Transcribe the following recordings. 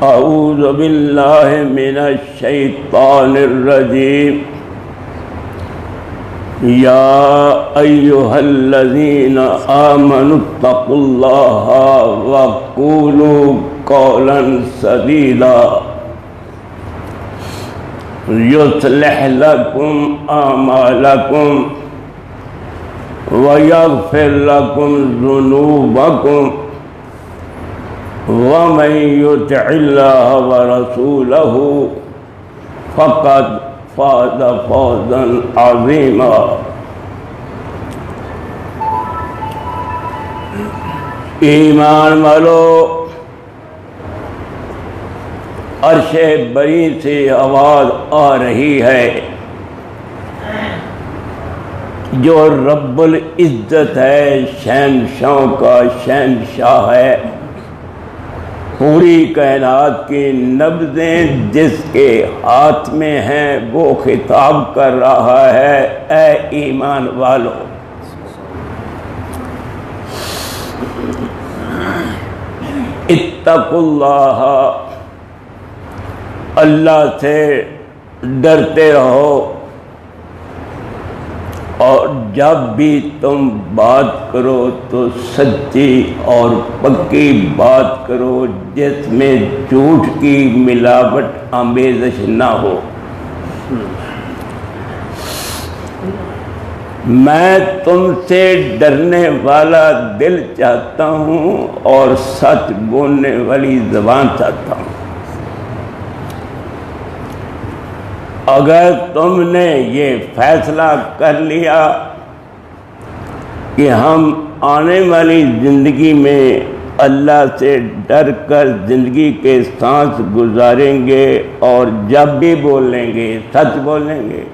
اعوذ باللہ من الشیطان الرجیم یا ایھا الذین آمنوا اتقوا اللہ وقولوا قولا سدیدا یصلح لکم اعمالکم ویغفر لکم ذنوبکم ومن یطع اللہ ورسولہ فقد فاز فوزا عظیما۔ ایمان والو، عرش بری سے آواز آ رہی ہے، جو رب العزت ہے، شہنشاہوں کا شہنشاہ ہے، پوری کائنات کی نبضیں جس کے ہاتھ میں ہیں، وہ خطاب کر رہا ہے، اے ایمان والو، اتقوا اللہ، اللہ سے ڈرتے رہو، اور جب بھی تم بات کرو تو سچی اور پکی بات کرو، جس میں جھوٹ کی ملاوٹ آمیزش نہ ہو۔ میں تم سے ڈرنے والا دل چاہتا ہوں اور سچ بولنے والی زبان چاہتا ہوں۔ اگر تم نے یہ فیصلہ کر لیا کہ ہم آنے والی زندگی میں اللہ سے ڈر کر زندگی کے سانس گزاریں گے اور جب بھی بولیں گے سچ بولیں گے،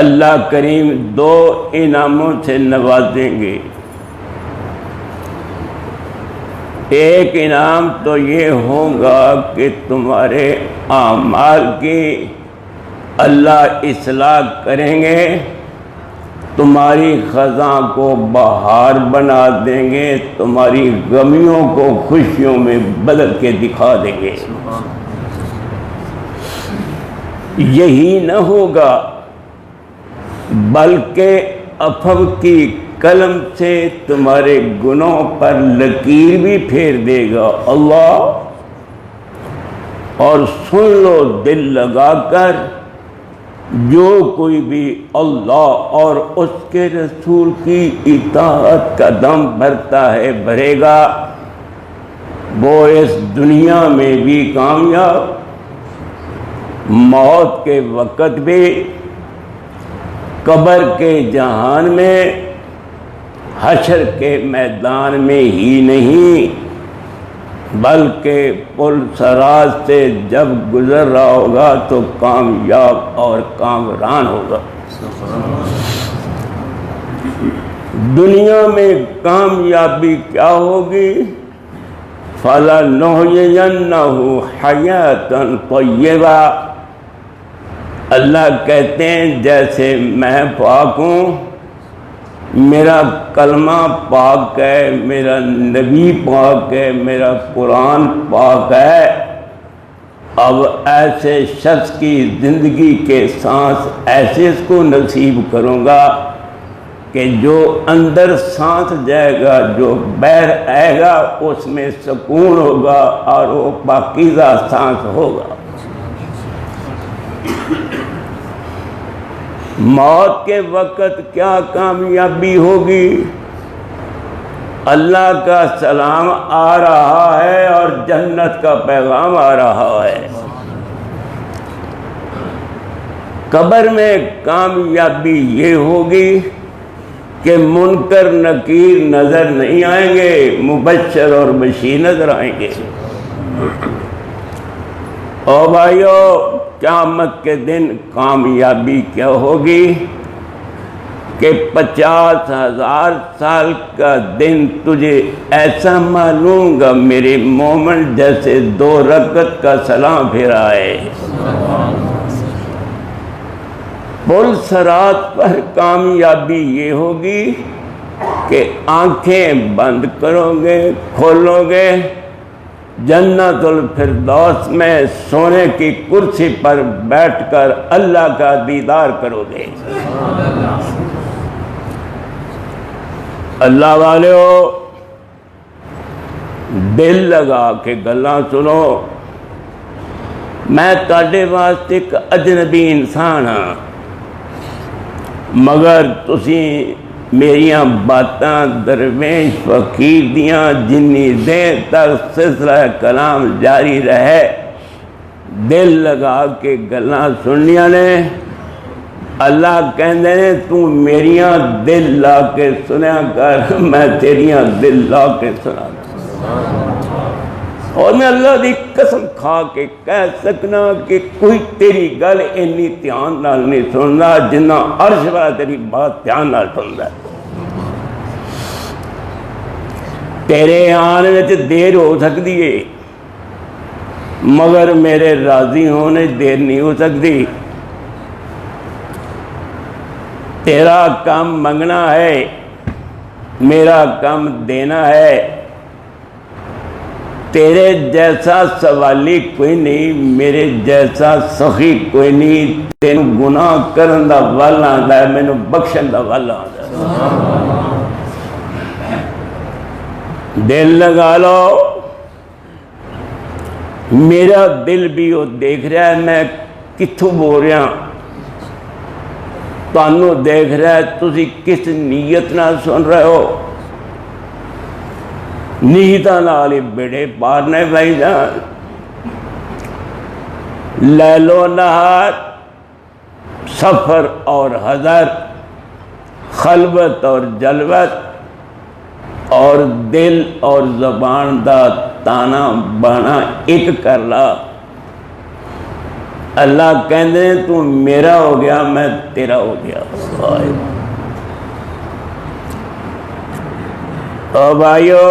اللہ کریم دو انعاموں سے نوازیں گے۔ ایک انعام تو یہ ہوگا کہ تمہارے اعمال کی اللہ اصلاح کریں گے، تمہاری خزاں کو بہار بنا دیں گے، تمہاری غمیوں کو خوشیوں میں بدل کے دکھا دیں گے۔ یہی نہ ہوگا بلکہ عفو کی قلم سے تمہارے گناہوں پر لکیر بھی پھیر دے گا اللہ۔ اور سن لو دل لگا کر، جو کوئی بھی اللہ اور اس کے رسول کی اطاعت کا دم بھرتا ہے بھرے گا، وہ اس دنیا میں بھی کامیاب، موت کے وقت بھی، قبر کے جہان میں، حشر کے میدان میں ہی نہیں بلکہ پل صراط سے جب گزر رہا ہوگا تو کامیاب اور کامران ہوگا۔ دنیا میں کامیابی کیا ہوگی؟ فَلَنُحْيِيَنَّهُ حَيَاةً طَيِّبَةً۔ اللہ کہتے ہیں جیسے میں پاک ہوں، میرا کلمہ پاک ہے، میرا نبی پاک ہے، میرا قرآن پاک ہے، اب ایسے شخص کی زندگی کے سانس ایسے اس کو نصیب کروں گا کہ جو اندر سانس جائے گا، جو باہر آئے گا اس میں سکون ہوگا اور وہ پاکیزہ سانس ہوگا۔ موت کے وقت کیا کامیابی ہوگی؟ اللہ کا سلام آ رہا ہے اور جنت کا پیغام آ رہا ہے۔ قبر میں کامیابی یہ ہوگی کہ منکر نکیر نظر نہیں آئیں گے، مبشر اور بشیر نظر آئیں گے۔ او بھائیو، قیامت کے دن کامیابی کیا ہوگی کہ 50,000 سال کا دن تجھے ایسا معلوم گا میرے مومن جیسے 2 رکعت کا سلام پھیرا ہے۔ پل صراط پر کامیابی یہ ہوگی کہ آنکھیں بند کرو گے، کھولو گے، جنت الفردوس میں سونے کی کرسی پر بیٹھ کر اللہ کا دیدار کرو گے۔ اللہ والے ہو، دل لگا کے گلاں سنو۔ میں تواڈے واسطے ایک اجنبی انسان ہاں، مگر تسی میریاں باتاں درویش فقیر دیاں جنی دیر تک سلسلہ کلام جاری رہے دل لگا کے گلاں سننیاں نے۔ اللہ کہندے نے تو میریاں دل لا کے سنیا کر، میں تیریاں دل لا کے سنا کر۔ اور میں اللہ دی قسم کھا کے کہہ سکنا کہ کوئی تیری گل اینی دھیان نال نہیں سندا جنہ عرش والا تیری بات دھیان نال سندا ہے۔ تیرے آنے وچ دیر ہو سکتی ہے مگر میرے راضی ہونے دیر نہیں ہو سکتی۔ تیرا کام منگنا ہے، میرا کام دینا ہے۔ تیرے جیسا سوالی کوئی نہیں، میرے جیسا سخی کوئی نہیں۔ تینوں گناہ کرن دا ول آندا ہے، مینوں بخشن دا ول آندا ہے۔ دل لگا لو، میرا دل بھی وہ دیکھ رہا ہے میں کتھوں بول رہا، تانوں دیکھ رہا ہے تسی کس نیت نال سن رہے ہو۔ نیتاں نال ہی بیڑے پارنے بھائی جان۔ لیل و نہار، سفر اور حضر، خلوت اور جلوت، اور دل اور زبان دا تانا بانا ایک کر لا۔ اللہ کہندے ہیں تو میرا ہو گیا، میں تیرا ہو گیا۔ او بھائیو،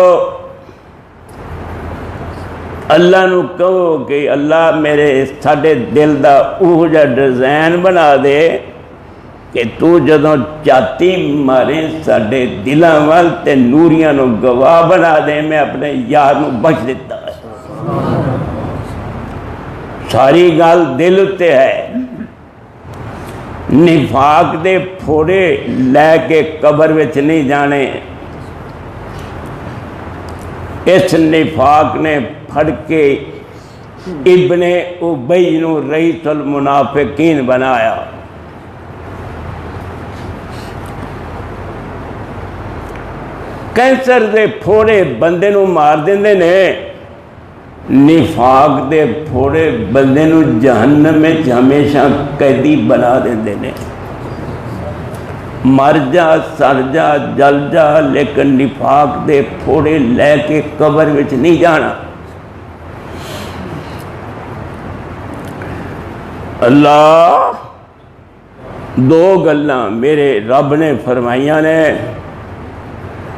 اللہ نو کہو کہ اللہ میرے ساڈے دل دا اوہ جا ڈیزائن بنا دے کہ تو جدوں چاتی مارے ساڈے دلاں وال تے نوریاں نو گواہ بنا دے میں اپنے یار نو بخش دیتا ہے۔ ساری گل دل تے ہے۔ نفاق دے پھوڑے لے کے قبر وچ نہیں جانے۔ اس نفاق نے پھڑ کے ابن ابی نو رئیس المنافقین بنایا۔ کینسر دے پھوڑے بندے نو مار دیندے نے، نفاق دے پھوڑے بندے نو جہنم میں ہمیشہ قیدی بنا دیندے نے۔ مر جا، سڑ جا، جل جا، لیکن نفاق دے پھوڑے لے کے قبر وچ نہیں جانا۔ اللہ دو گلاں میرے رب نے فرمائیاں نے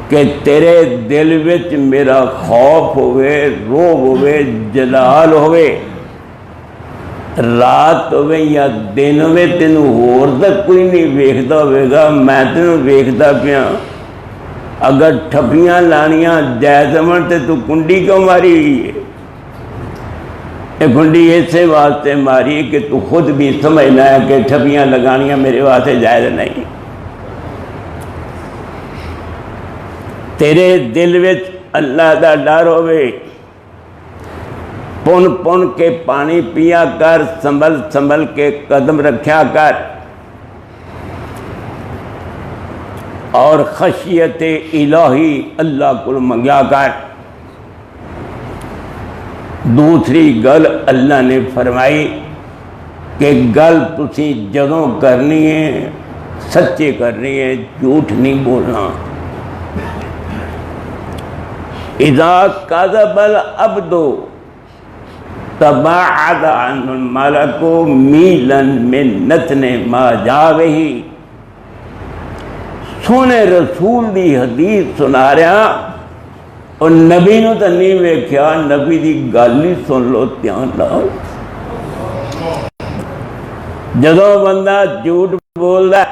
کہ تیرے دل وچ میرا خوف ہوئے، روب ہوئے، جلال ہوئے، رات ہوئے یا دن ہوئے، تینوں ہور تک کوئی نہیں ویکھدا ہوئے گا، میں تینوں ویکھدا پیا۔ اگر ٹھپیاں لانیاں جائز ہون تے تو کنڈی کیوں ماری ہوئی ہے؟ یہ کنڈی ایسے واسطے ماری کہ تو خود بھی سمجھنا ہے کہ ٹھپیاں لگانیاں میرے واسطے جائز نہیں۔ تیرے دل وچ اللہ دا ڈر ہوئے، پن پن کے پانی پیا کر، سنبھل سنبھل کے قدم رکھیا کر، اور خشیت الہی اللہ کو منگیا کر۔ دوسری گل اللہ نے فرمائی کہ گل تسی جدوں کرنی ہے سچے کرنی ہے، جھوٹ نہیں بولنا۔ اذا کذب العبد تباعد عنہ الملک میلا من نتن ما جاوہ۔ سونے رسول دی حدیث سنا رہا اور نبی نو تو نہیں ویکھیا، نبی دی گل ہی سن لو دھیان نال۔ جدوں بندہ جھوٹ بولدا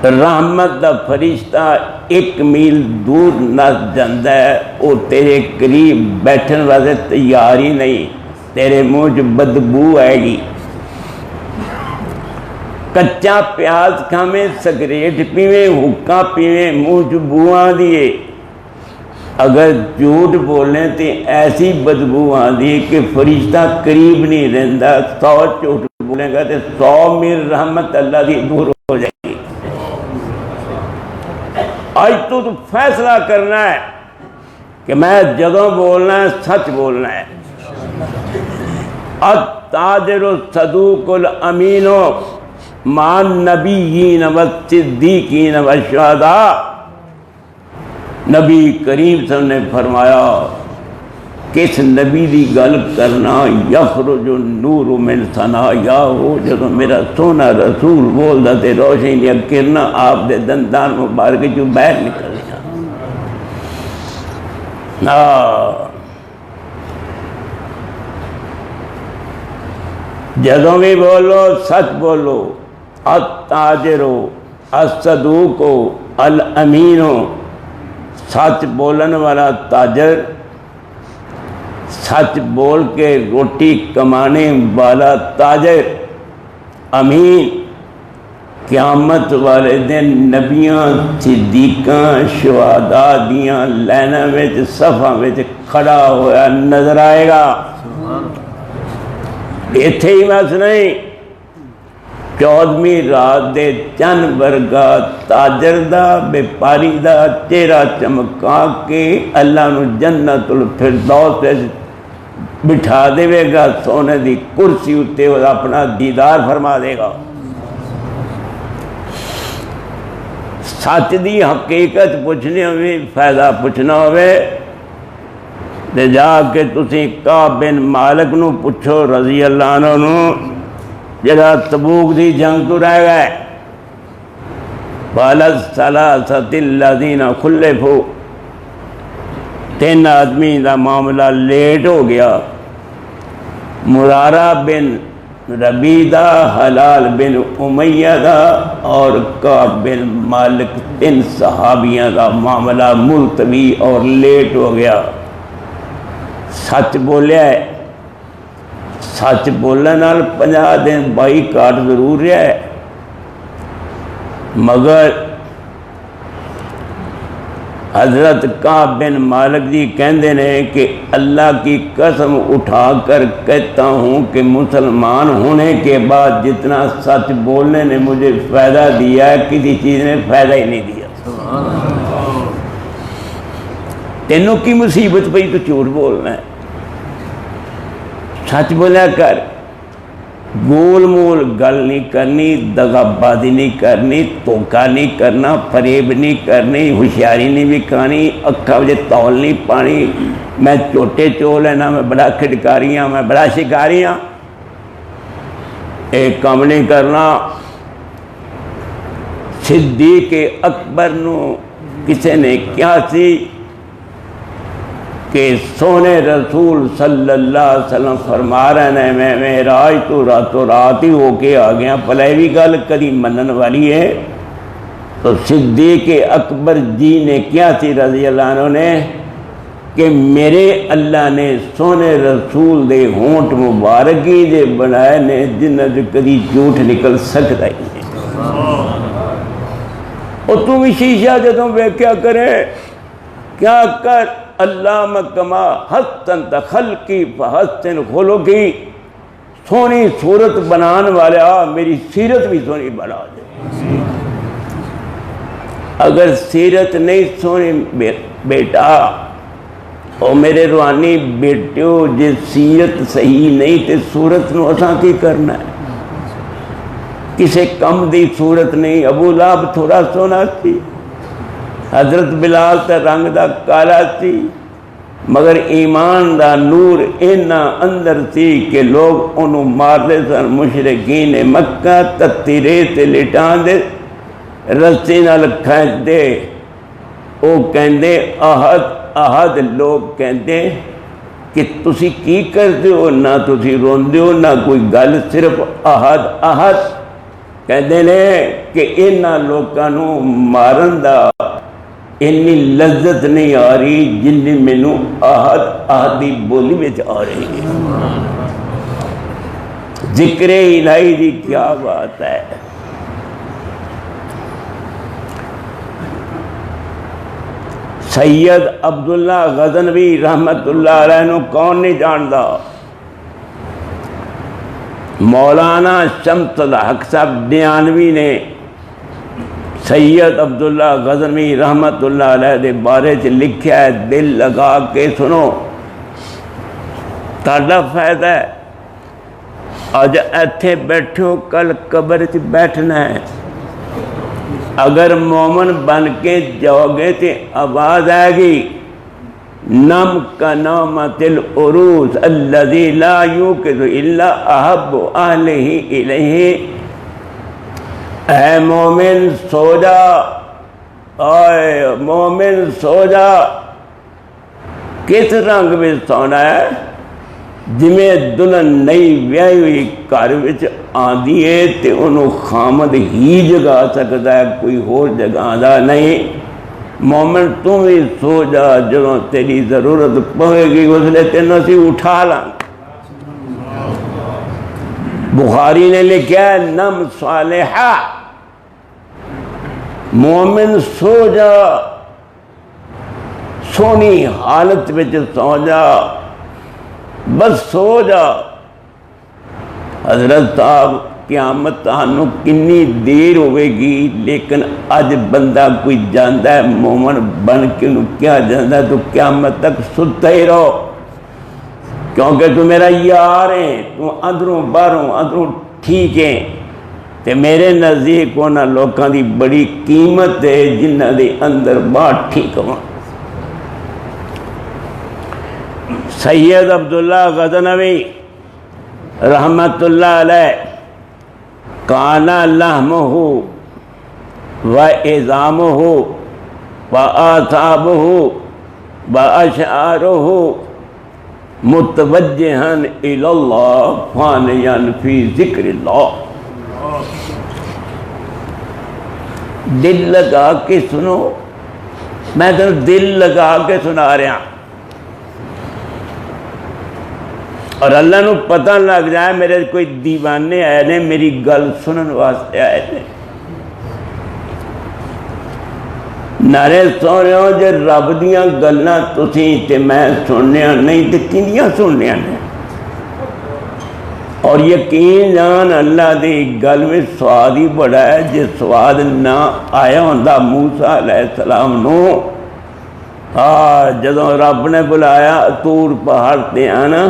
رحمت دا فرشتہ 1 میل دور نس جاندہ ہے، وہ تیرے قریب بیٹھن واسطے تیار ہی نہیں، تیرے منہ چ بدبو آئے گی۔ کچا پیاز کھاویں، سگریٹ پیویں، حکا پیویں، منہ چ بو آندی ہے۔ اگر جھوٹ بولیں تو ایسی بدبو آندی ہے کہ فرشتہ قریب نہیں رہندا۔ 100 جھوٹ بولے گا تو 100 میل رحمت اللہ دی دور ہو جائے گی۔ آج تو فیصلہ کرنا ہے کہ میں جدوں بولنا ہے سچ بولنا ہے۔ التاجر الصدوق الامین مع النبیین والصدیقین والشہداء۔ نبی کریم صلی اللہ علیہ وسلم نے فرمایا کس نبی دی گل کرنا، یخرج النور من ثنایاہ، جدوں میرا سونا رسول بولدا تے روشنی دیا کرنا آپ دے دندان مبارک جو باہر نکل جدوں بھی بولو سچ بولو۔ التاجر الصدوق الامین، سچ بولن والا تاجر، سچ بول کے روٹی کمانے والا تاجر، امین، قیامت والے دن نبیاں صدیقاں شہداء دیاں لائناں وچ صفاں وچ کھڑا ہوا نظر آئے گا۔ ایتھے ہی بس نہیں، 14ویں رات دے چند ورگا تاجر دا بیپاری دا چہرہ چمکا کے اللہ نو جنت الفردوس بٹھا دے گا، سونے دی کرسی اتے اپنا دیدار فرما دے گا۔ سچ دی حقیقت پوچھنے ہوئے، فائدہ پوچھنا ہوئے تے جا کے تسی کعب بن مالک نو پوچھو رضی اللہ عنہ نو، جڑا تبوک دی جنگ تو رہ گئے۔ وَالثَّلَاثَةِ الَّذِينَ خُلِّفُوا، 3 آدمی دا معاملہ لیٹ ہو گیا، مرارہ بن ربیدہ، حلال بن امیہ دا اور کعب بن مالک، 3 صحابیاں دا معاملہ ملتوی اور لیٹ ہو گیا۔ سچ بولیا ہے، سچ بولن نال 50 دن بائی کاٹ ضرور رہا ہے، مگر حضرت کعب بن مالک جی کہندے نے کہ اللہ کی قسم اٹھا کر کہتا ہوں کہ مسلمان ہونے کے بعد جتنا سچ بولنے نے مجھے فائدہ دیا ہے کسی چیز نے فائدہ ہی نہیں دیا۔ تینوں کی مصیبت پئی تو جھوٹ بولنا ہے، سچ بولا کر، گول مول گل نہیں کرنی، دغا بازی نہیں کرنی، دھوکا نہیں کرنا، فریب نہیں کرنی، ہوشیاری نہیں وکھانی، اکھاں وچ تول نہیں پانی، میں چھوٹے چول ہے نا میں بڑا کھٹکاری ہاں، میں بڑا شکاری ہاں، ایک کام نہیں کرنا۔ صدیق اکبر نو کسی نے کیا سی کہ سونے رسول صلی اللہ علیہ وسلم فرما رہے ہیں میں معراج تو راتوں رات ہی ہو کے آ گیا، بھلا یہ بھی گل کدی منن والی ہے؟ تو صدیق اکبر جی نے کیا سی رضی اللہ عنہ نے کہ میرے اللہ نے سونے رسول دے ہونٹ مبارکی دے بنائے نے جنہ جو کدی جھوٹ نکل سکتا ہی نہیں۔ اور تو بھی شیشہ جدوں ویکھیا کرے، کیا کر اللہ مکما حسن خلقی فحسن خلقی، سونی صورت بنان والا میری سیرت بھی سونی بنا دے۔ اگر سیرت نہیں سونی بیٹا او میرے روحانی بیٹیو، جے سیرت صحیح نہیں تے صورت نو اساں کی کرنا ہے؟ کسے کم دی صورت نہیں۔ ابو لہب تھوڑا سونا سی، حضرت بلال تے رنگ دا کالا سی، مگر ایمان دا نور اینا اندر سی کہ لوگ انہوں مارتے سن۔ مشرکین مکہ تتی ریت لٹان دے، رسی نال کھینچ دے، او کہندے احد احد، لوگ کہندے کہ تسی کی کرتے ہو، نہ تسی روندے ہو نہ کوئی گل، صرف احد احد کہندے نے کہ کہ انہاں لوکاں نوں مارن دا انی لذت نہیں آ رہی جنی مینوں آہدی بولی میں آ رہی ہے۔ ذکر الہی دی کیا بات ہے۔ سید عبداللہ غزنوی رحمت اللہ علیہ نو کون نہیں جاندا؟ مولانا شمس الحق صاحب دیانوی نے سید عبداللہ غزنوی رحمت اللہ علیہ دے بارے چ لکھیا ہے، دل لگا کے سنو، تہاڈا فائدہ ہے۔ اج ایتھے بیٹھو، کل قبر چ بیٹھنا ہے۔ اگر مومن بن کے جاؤ گے تو آواز آئے گی، نم کا نومۃ العروس الذی لا یوقظ الا احب اہلہ الیہ۔ اے مومن سو جا، اے مومن سو جا۔ کس رنگ میں سونا ہے؟ جویں دلہن نئی ویاہی ہوئی گھر وچ آندی ہے تے انہوں خامد ہی جگا سکتا ہے، کوئی ہور جگہ دا نہیں۔ مومن تم بھی سو جا، جدوں تیری ضرورت پوے گی اس لیے تینوں اسی اٹھا لاں۔ بخاری نے لکھا ہے نم صالحہ، مومن سو جا، سونی حالت وچ سو جا، بس سو جا۔ حضرت صاحب قیامت تانوں کنی دیر ہوئے گی، لیکن اج بندہ کوئی جاندا ہے مومن بن کے انہوں کیا جاندا ہے؟ تو قیامت تک ستا ہی رہو، کیونکہ تو میرا یار ہے، تو اندروں باہروں اندروں ٹھیک ہے۔ تے میرے نزدیک انہاں لوکاں دی بڑی قیمت ہے جنہاں دے اندر باہر ٹھیک ہو۔ سید عبداللہ غزنوی رحمت اللہ علیہ کانا لحمہ و عظامہ و آثابہ و اشعارہ متوجہا الی اللہ فانیا فی ذکر اللہ۔ دل لگا کے سنو، میں تو دل لگا کے سنا رہا ہوں، اور اللہ نو پتہ لگ جائے میرے کوئی دیوانے آئے نے میری گل سنن واسطے آئے نے۔ نعرے سونے ہو جے رب دیاں گلاں تسی تے میں سننے نہیں تے کنیاں سننے نے۔ اور یقین جان اللہ دی گل میں سواد ہی بڑا ہے، جے سواد نہ آیا ہوندا موسیٰ علیہ السلام نو، جدوں رب نے بلایا طور پہاڑ تے آنا،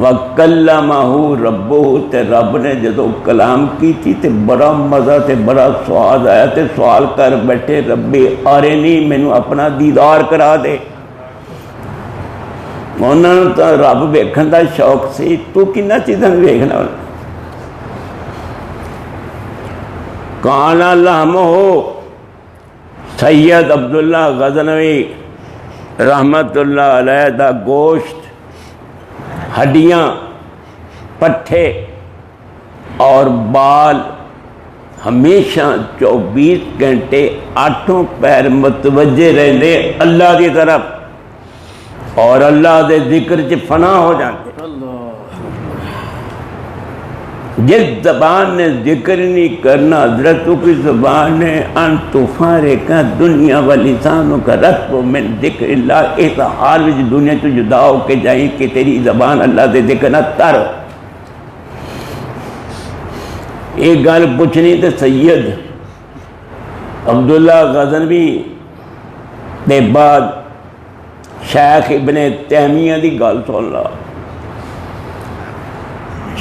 وَكَلَّمَهُ رَبُّهُ، تے رب نے جدوں کلام کی تھی تے بڑا مزہ تے بڑا سواد آیا تے سوال کر بیٹھے، ربی آرینی، مینوں اپنا دیدار کرا دے۔ انہوں نے تو رب ویکھن دا شوق سی، تو کنا چیزاں ویکھنا؟ کانا لحمہ، سید عبداللہ غزنوی رحمت اللہ علیہ دا گوشت، ہڈیاں، پٹھے اور بال ہمیشہ 24 گھنٹے آٹھوں پیر متوجہ رہندے اللہ کی طرف، اور اللہ دے ذکر چ فنا ہو جاتے۔ جس زبان نے ذکر نہیں کرنا، حضرتوں کی زبان نے ان تفارقہ دنیا و لسانوں کا رتب من ذکر اللہ، اس حال میں دنیا تو جدا ہو کے جائیں کہ تیری زبان اللہ دے ذکر نہ تر۔ ایک گل پوچھنی تے سید عبداللہ غزنوی دے بعد شیخ ابن تیمیہ دی گل سن لا۔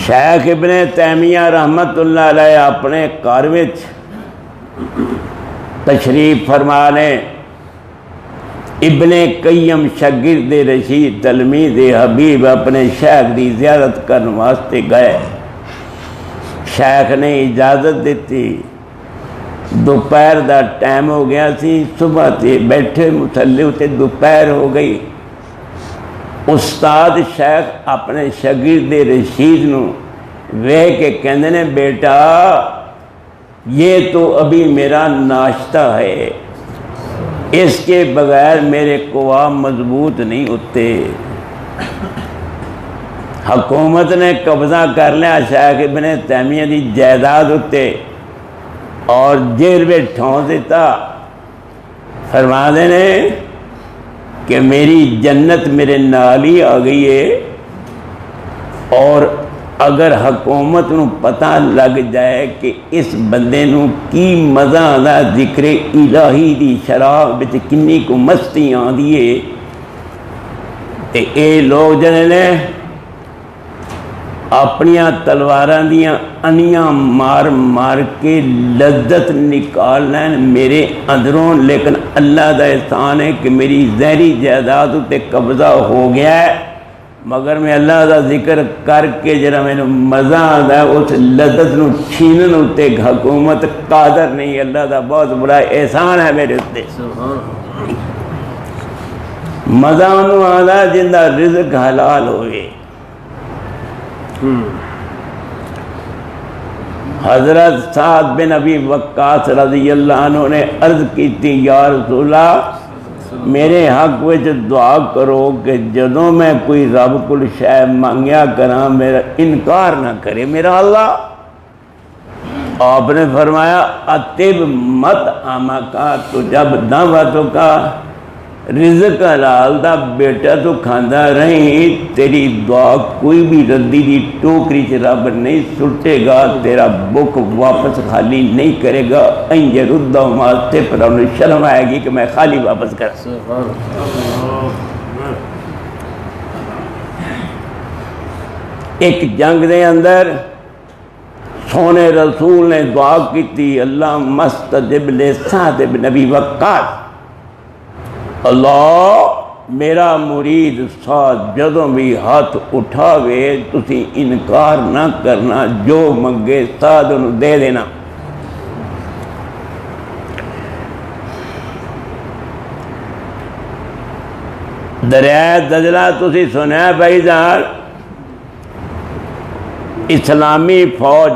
شیخ ابن تیمیہ رحمت اللہ علیہ اپنے گھر وچ تشریف فرما نے، ابن قیم شاگرد رشید تلمید حبیب اپنے شیخ دی زیارت کرنے واسطے گئے۔ شیخ نے اجازت دیتی، دوپہر دا ٹائم ہو گیا سی، صبح تے بیٹھے مصلی تے دوپہر ہو گئی۔ استاد شیخ اپنے شاگرد رشید نو ویکھ کے کہندے نے، بیٹا یہ تو ابھی میرا ناشتہ ہے، اس کے بغیر میرے قوام مضبوط نہیں ہوتے۔ حکومت نے قبضہ کر لیا شیخ ابن تیمیہ دی جائیداد ہوتے اور جیل میں ٹھونس دیتا، فرما دینے کہ میری جنت میرے نال ہی آ گئی ہے، اور اگر حکومت نو پتہ لگ جائے کہ اس بندے نو کی مزہ آتا ذکر الہی دی شراب وچ کنی کو مستی آندی ہے، تے اے لوگ جنے نے اپنیاں تلواراں دیاں انیاں مار مار کے لذت نکال لین میرے اندروں، لیکن اللہ دا احسان ہے کہ میری ظاہری جائیداد تے قبضہ ہو گیا ہے، مگر میں اللہ دا ذکر کر کے جرا میں مزہ آتا ہے اس لذت نو چھینن ہوتے حکومت قادر نہیں۔ اللہ دا بہت بڑا احسان ہے میرے اتنے۔ مزہ انہوں آتا ہے جن دا رزق حلال ہوئے۔ حضرت سعد بن ابی وقاص رضی اللہ عنہ نے عرض کی تھی، یا رسول اللہ میرے حق وچ دعا کرو کہ جدوں میں کوئی رب کو شے مانگیا کراں میرا انکار نہ کرے میرا اللہ۔ آپ نے فرمایا اطب مت آمکا، تو جب دعوتوں کا رزق حلال دا بیٹا تو کھاندا رہی، تیری دعا کوئی بھی ردی دی ٹوکری چ رب نہیں سٹے گا، تیرا بک واپس خالی نہیں کرے گا۔ این یردہما صفر، انہیں شرم آئے گی کہ میں خالی واپس کرا۔ ایک جنگ دے اندر سونے رسول نے دعا کی تھی، اللہ مستجب لے سعد بن ابی وقاص، اللہ میرا مرید سعد جدوں بھی ہاتھ اٹھاوے تسی انکار نہ کرنا، جو منگے سعد انہوں دے دینا۔ دریائے دجلہ تسی سنیا بھائی جان، اسلامی فوج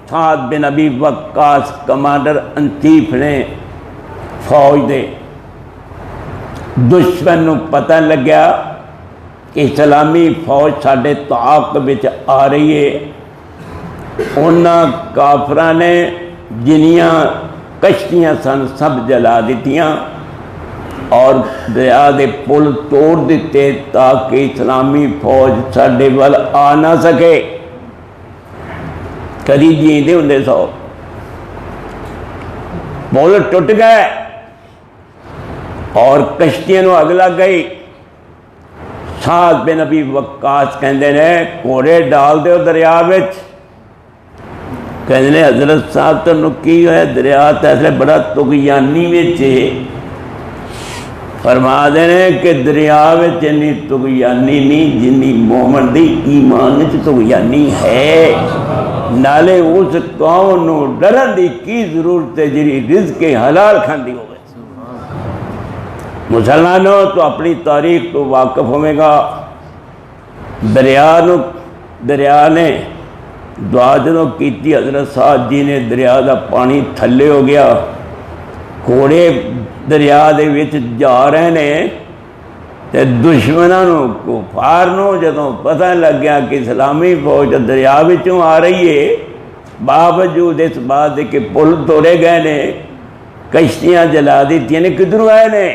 سعد بن ابی وقاص کمانڈر ان چیف نے فوج دے دشمن نو پتہ لگیا کہ اسلامی فوج ساڈے تعاقب وچ آ رہی ہے، انہاں کافراں نے جنیاں کشتیاں سن سب جلا دیتیاں اور دریا دے پل توڑ دیتے تاکہ اسلامی فوج ساڈے ول آ نہ سکے۔ کدی جیندے ہوندے سو، پل ٹوٹ گئے اور کشتیاں نو اگ لگ گئی۔ سعد بن ابی وقاص کہندے نے گھوڑے ڈال دیو دریا وچ، کہندے نے حضرت صاحب تنوں کی ہے، دریا تے ایسے بڑا طغیانی وچ ہے۔ فرما دینے کہ دریا وچ اتنی طغیانی نہیں جنی مومن دی ایمان وچ طغیانی ہے۔ نالے اس قوم نو ڈرن دی کی ضرورت ہے جڑی رزق حلال کھاندی ہوئے۔ مسلمانوں تو اپنی تاریخ تو واقف ہوئے گا، دریا نے دعا جدوں کیتی حضرت صاحب جی نے، دریا دا پانی تھلے ہو گیا، گھوڑے دریا دے وچ جا رہے نے، تے دشمناں نو کفار نو جدوں پتہ لگ گیا کہ اسلامی فوج دریا وچوں آ رہی ہے، باوجود اس بات کہ پل توڑے گئے نے، کشتیاں جلا دیتی نے، کدھروں آئے نے؟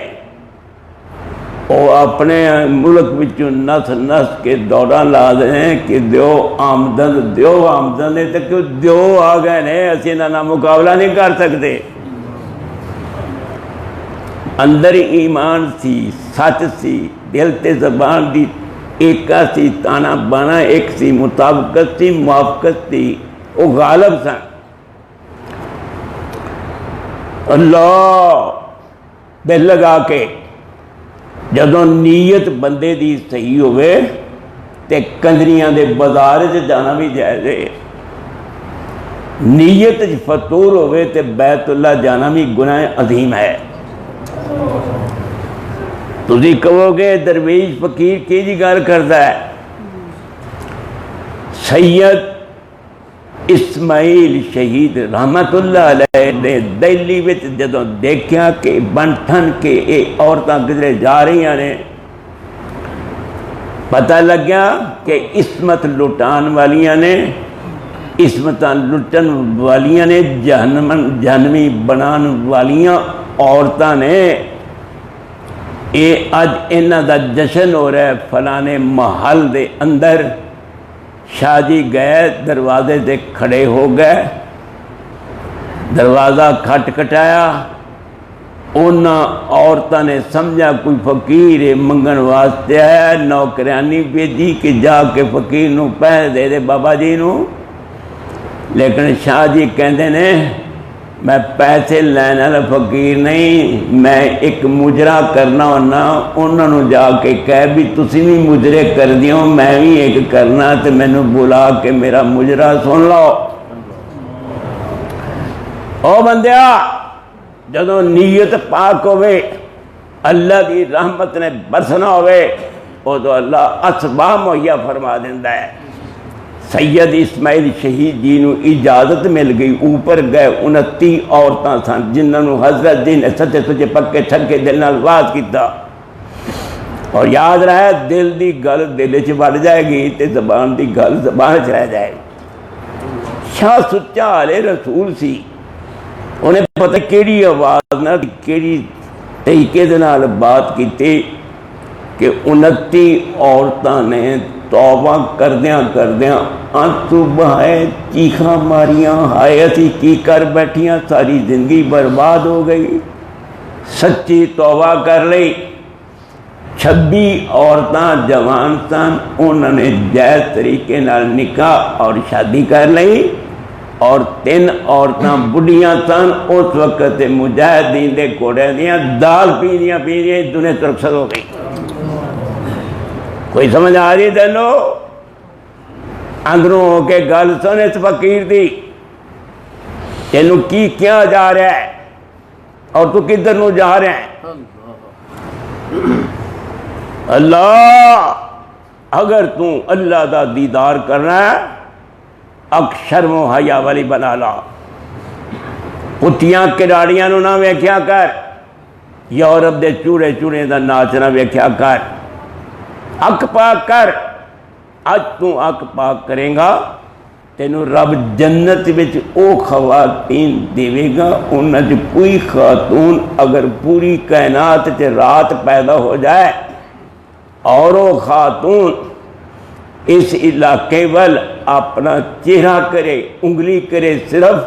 وہ اپنے ملک وچوں نس نس کے دورہ لا دیں کہ دیو آمدن نے، تک دیو آ گئے نے، اسی انہاں مقابلہ نہیں کر سکتے۔ اندر ایمان سی، سچ سی، دل تے زبان دی ایکا سی، تانا بانا ایک سی، مطابقت سی، موافقت سی، وہ غالب سن۔ اللہ دل لگا کے جدوں نیت بندے دی صحیح ہوئے تے کنجریاں دے بازار چ جانا بھی جائز ہے، نیت فطور ہوئے تے بیت اللہ جانا بھی گناہ عظیم ہے۔ تسی کہو گے درویش فقیر کی جی گل کرتا ہے؟ سید اسماعیل شہید رحمت اللہ علیہ نے دہلی وچ جدوں دیکھیا کہ بن ٹھن کے یہ عورتاں کدھر جا رہی نے، پتہ لگیا کہ عصمت لٹان والیاں نے، عصمتاں لٹن والیاں نے، جہنمی بنان والیاں عورتاں نے۔ یہ اج انہاں دا جشن ہو رہا ہے فلانے محل دے اندر۔ شاہ جی گئے دروازے سے کھڑے ہو گئے، دروازہ کھٹکھٹایا، انہاں عورتاں نے سمجھا کوئی فقیر ہے منگن واسطے آیا، نوکرانی بھیجی کہ جا کے فقیر نو پیسے دے دے بابا جی نو۔ لیکن شاہ جی کہندے نے میں پیسے لین والا فقیر نہیں، میں ایک مجرا کرنا ہونا، انہوں نے جا کے کہہ بھی تسی بھی مجرے کر دیو، میں بھی ایک کرنا، تو مینوں بلا کے میرا مجرا سن لو۔ او بندیا جدو نیت پاک ہوئے، اللہ کی رحمت نے برسنا ہوئے، وہ تو اللہ اسباب مہیا فرما دیندہ ہے۔ سید اسماعیل شہید جی نو اجازت مل گئی، اوپر گئے 29 عورتاں سن جنہوں حضرت جی نے سچے سچے پکے چھکے دل نال واز کیتا، اور یاد رہے دل دی گل دل چ بڑھ جائے گی تے زبان دی گل زبان چ رہ جائے گی۔ شاہ سچا آلے رسول سی، انہیں پتہ کیڑی آواز نہ کیڑی طریقے دے نال بات کیتی کہ 29 عورتاں نے توبہ کردیاں آنسو بہائے، چیخاں ماریاں، ہائے اسی کی کر بیٹھیاں، ساری زندگی برباد ہو گئی، سچی توبہ کر لئی۔ 26 عورتاں جوان سن، انہوں نے جائز طریقے نال نکاح اور شادی کر لئی، اور 3 عورتاں بڑھیاں سن، اس وقت مجاہدین دے کوڑے دیاں دال پیندیاں دنیا تو رخصت ہو گئی۔ کوئی سمجھ آ رہی تینو؟ اندروں ہو کے گل سن اس فقیر دی، تینوں کی کیا جا رہا ہے اور تو کدھر نو جا رہا ہے؟ اللہ اگر تو اللہ دا دیدار کرنا ہے اک شرم و حیا والی بنا لا، کتیاں کراڑیاں نو نہ ویکھیا کر، یورپ دے چوڑے چوڑے دا ناچ نہ ویکھیا کر، اک پاک کر۔ اج تو اک پاک کریں گا تینوں رب جنت وچ او خواتین دے گا، انہاں چ کوئی خاتون اگر پوری کائنات چ رات پیدا ہو جائے اور وہ خاتون اس علاقے وال اپنا چہرہ کرے، انگلی کرے صرف،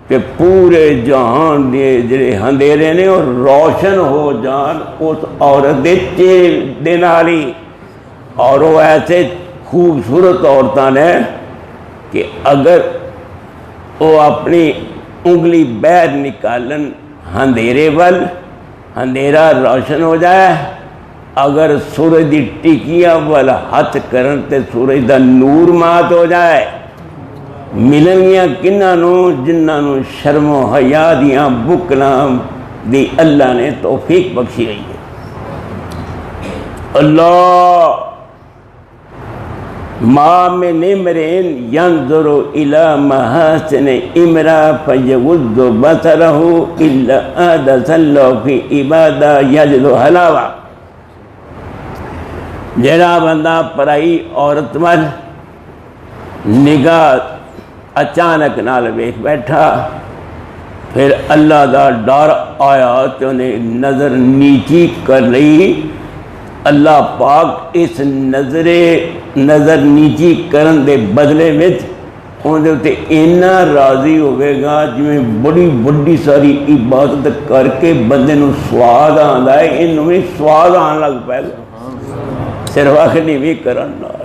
کہ پورے جہان دے جڑے اندھیرے نے اور روشن ہو جان اس عورت دے چہرے دے نال ہی۔ اور وہ ایسے خوبصورت عورتاں نے کہ اگر وہ اپنی انگلی باہر نکالن اندھیرے وال، اندھیرا روشن ہو جائے، اگر سورج دی ٹکیاں وال ہاتھ کرن تے سورج دا نور مات ہو جائے، ملن گیا کنہاں نو جنہاں نو شرم و حیا دیاں بکلاں دی اللہ نے توفیق بخشی ہوئی ہے۔ اللہ ما من امرئ ينظر الى محاسن امرأة فيغض بصره الا حدث له في عبادة يجد حلاوة۔ جڑا بندہ پرائی عورت وال نگاہ اچانک نال ویکھ بیٹھا، پھر اللہ دا ڈر آیا تو انہیں نظر نیچی کر لئی، اللہ پاک اس نظر نیچی کرن دے بدلے میں اندھے ہوتے اینا راضی ہوئے گا جویں بڑی بڑی ساری عبادت کر کے بندے نو سواد آن ہے، انہوں میں سواد آن لگ پہلے صرف آخری بھی کرن نال۔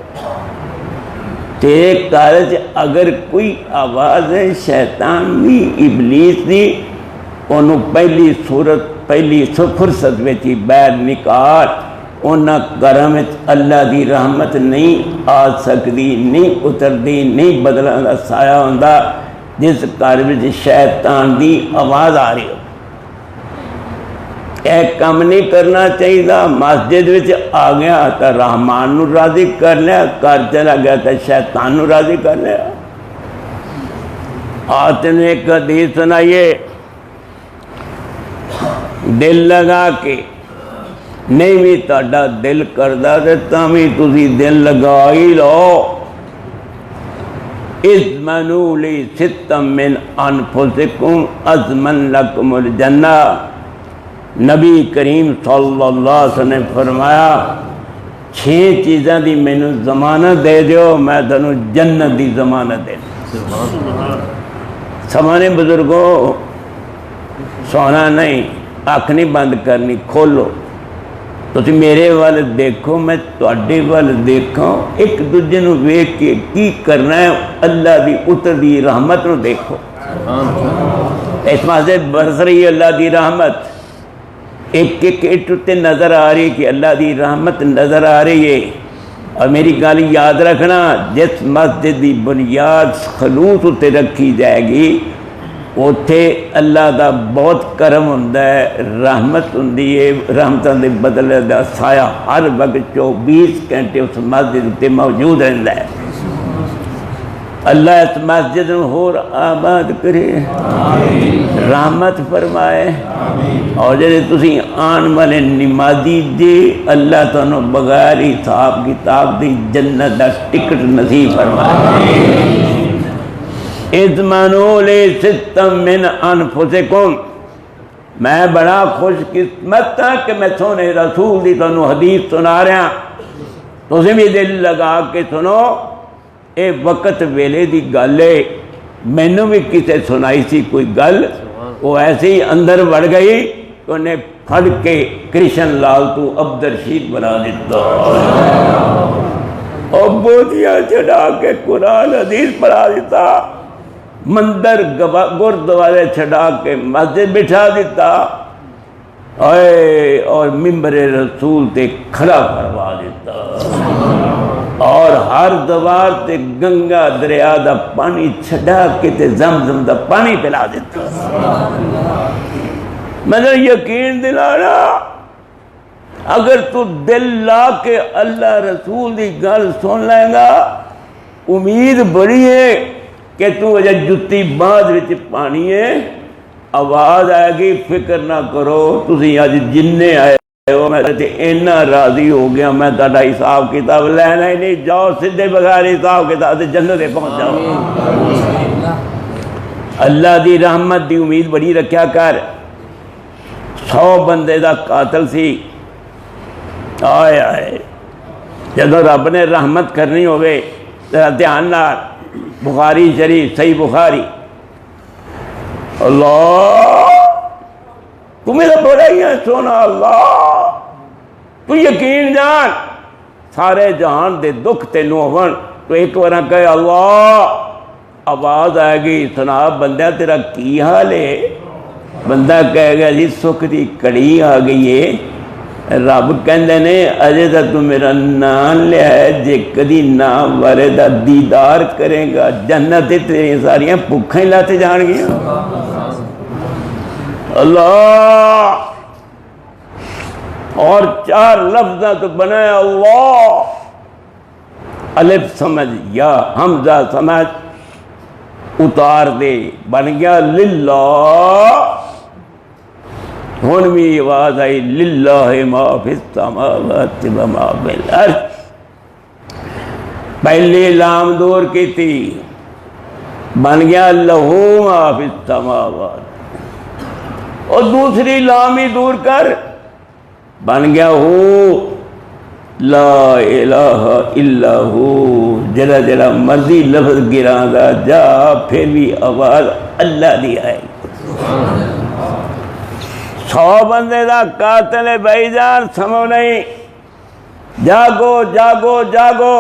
ایک کارج اگر کوئی آواز ہے شیطان دی ابلیس دی، انہوں پہلی فرصت ویچی بیر نکال، انہاں کرم اللہ دی رحمت نہیں آ سکتی، نہیں اتردی، نہیں بدلہ دا سایہ ہوندہ جس کارج شیطان دی آواز آ رہی ہو۔ ایک کام نہیں کرنا چاہیے، مسجد وچ آ گیا تو رحمان نو راضی کر لیا، گھر چلا گیا تو شیطان نو راضی کر لیا۔ آتے نے ایک حدیث سنائیے، دل لگا کے نہیں بھی تہاڈا دل کردا تے تاں وی تسی دل لگا ہی لو۔ اضمنوا لی ستا من انفسکم اضمن لکم الجنہ، نبی کریم صلی اللہ علیہ وسلم نے فرمایا 6 چیزاں دی مینوں ضمانت دے دیو، میں تانوں جنت دی ضمانت دے دوں۔ سمانے بزرگوں، سونا نہیں، اکھ نہیں بند کرنی، کھولو تسی میرے وال دیکھو، میں تواڈے وال دیکھاں، ایک دوجے نو ویکھ کے کی کرنا ہے، اللہ دی اترਦੀ رحمت نو دیکھو۔ اس واسطے برس رہی ہے اللہ دی رحمت، ایک ایک اٹ تے نظر آ رہی کہ اللہ دی رحمت نظر آ رہی ہے۔ اور میری گل یاد رکھنا، جس مسجد دی بنیاد خلوص تے رکھی جائے گی اوتھے اللہ دا بہت کرم ہوندا ہے، رحمت ہوندی ہے، رحمتاں دے بدلے دا سایہ ہر وقت 24 گھنٹے اس مسجد تے موجود رہندا ہے۔ اللہ اس مسجد نو ہور آباد کرے، رحمت فرمائے، اور جڑے تسی آن والے نمازی جے اللہ تانوں بغیر حساب کتاب دی جنت دا ٹکٹ نصیب فرمائے۔ اضمنوا لی ستا من انفسکم، میں بڑا خوش قسمت ہاں کہ میں سونے رسول دی تانوں حدیث سنا رہا، تسی بھی دل لگا کے سنو۔ اے وقت ویلے دی گل ہے، مینوں بھی کسے سنائی سی کوئی گل، وہ ایسے ہی اندر بڑھ گئی کہ انہیں پھڑ کے کرشن لال تو عبد الرشید بنا دیتا، اور بودیاں چڑھا کے قرآن حدیث پڑھا دیتا، مندر گردوارے چھڑا کے مسجد بٹھا دیتا، اور ممبر رسول تے کھڑا کروا دیتا، اور ہر دوار تے گنگا دریا دا پانی چھڑا کے تے زمزم دا پانی پلا دیتا۔ مگر یقین دلانا، اگر تو دل لا کے اللہ رسول دی گل سن لیں گا، امید بڑی ہے کہ تو اجے جتی بعد وچ پانی ہے، آواز آئے گی، فکر نہ کرو، تسی اج جننے آئے ہو، میں تے اینا راضی ہو گیا، میں تہاڈا حساب کتاب لینا ہی نہیں، جاؤ سدھے بغیر حساب کتاب تے جنت پہنچ جاؤ۔ اللہ دی رحمت دی امید بڑی رکھیا کر۔ 100 بندے دا قاتل سی، آئے آئے جدو رب نے رحمت کرنی ہوئے دھیان نال، بخاری شریف، صحیح بخاری، اللہ تو میرا بڑا ہی ہے سونا، اللہ تو یقین جان سارے جہان دے دکھ تینوں ہون، تو ایک بار کہے اللہ، آواز آئے گی، سنا بندہ تیرا کی حال ہے؟ بندہ کہے گا جی سکھ دی کڑی آ گئی ہے۔ رب کہندے نے اجے تا تو میرا نام لیا ہے، جے کدی نام بارے دا دیدار کرے گا جنت تیری ساریاں بھکھاں ہی لاتے جان گیا۔ اللہ، اور 4 لفظاں تو بنایا اللہ، الف سمجھ یا حمزہ سمجھ اتار دے، بن گیا للہ۔ ہن بھی آواز آئی للہ ما فی السماوات و ما فی الارض، پہلی لام دور کی تھی، بن گیا لہو ما فی السماوات، اور دوسری لام ہی دور کر، بن گیا ہو لا الہ الا ہو، جڑا جڑا مرضی لفظ گراں دا جا، پھر بھی آواز اللہ دی آئے۔ 100 بندے دا قاتل ہے بھائی جان، سمو نہیں، جاگو جاگو جاگو،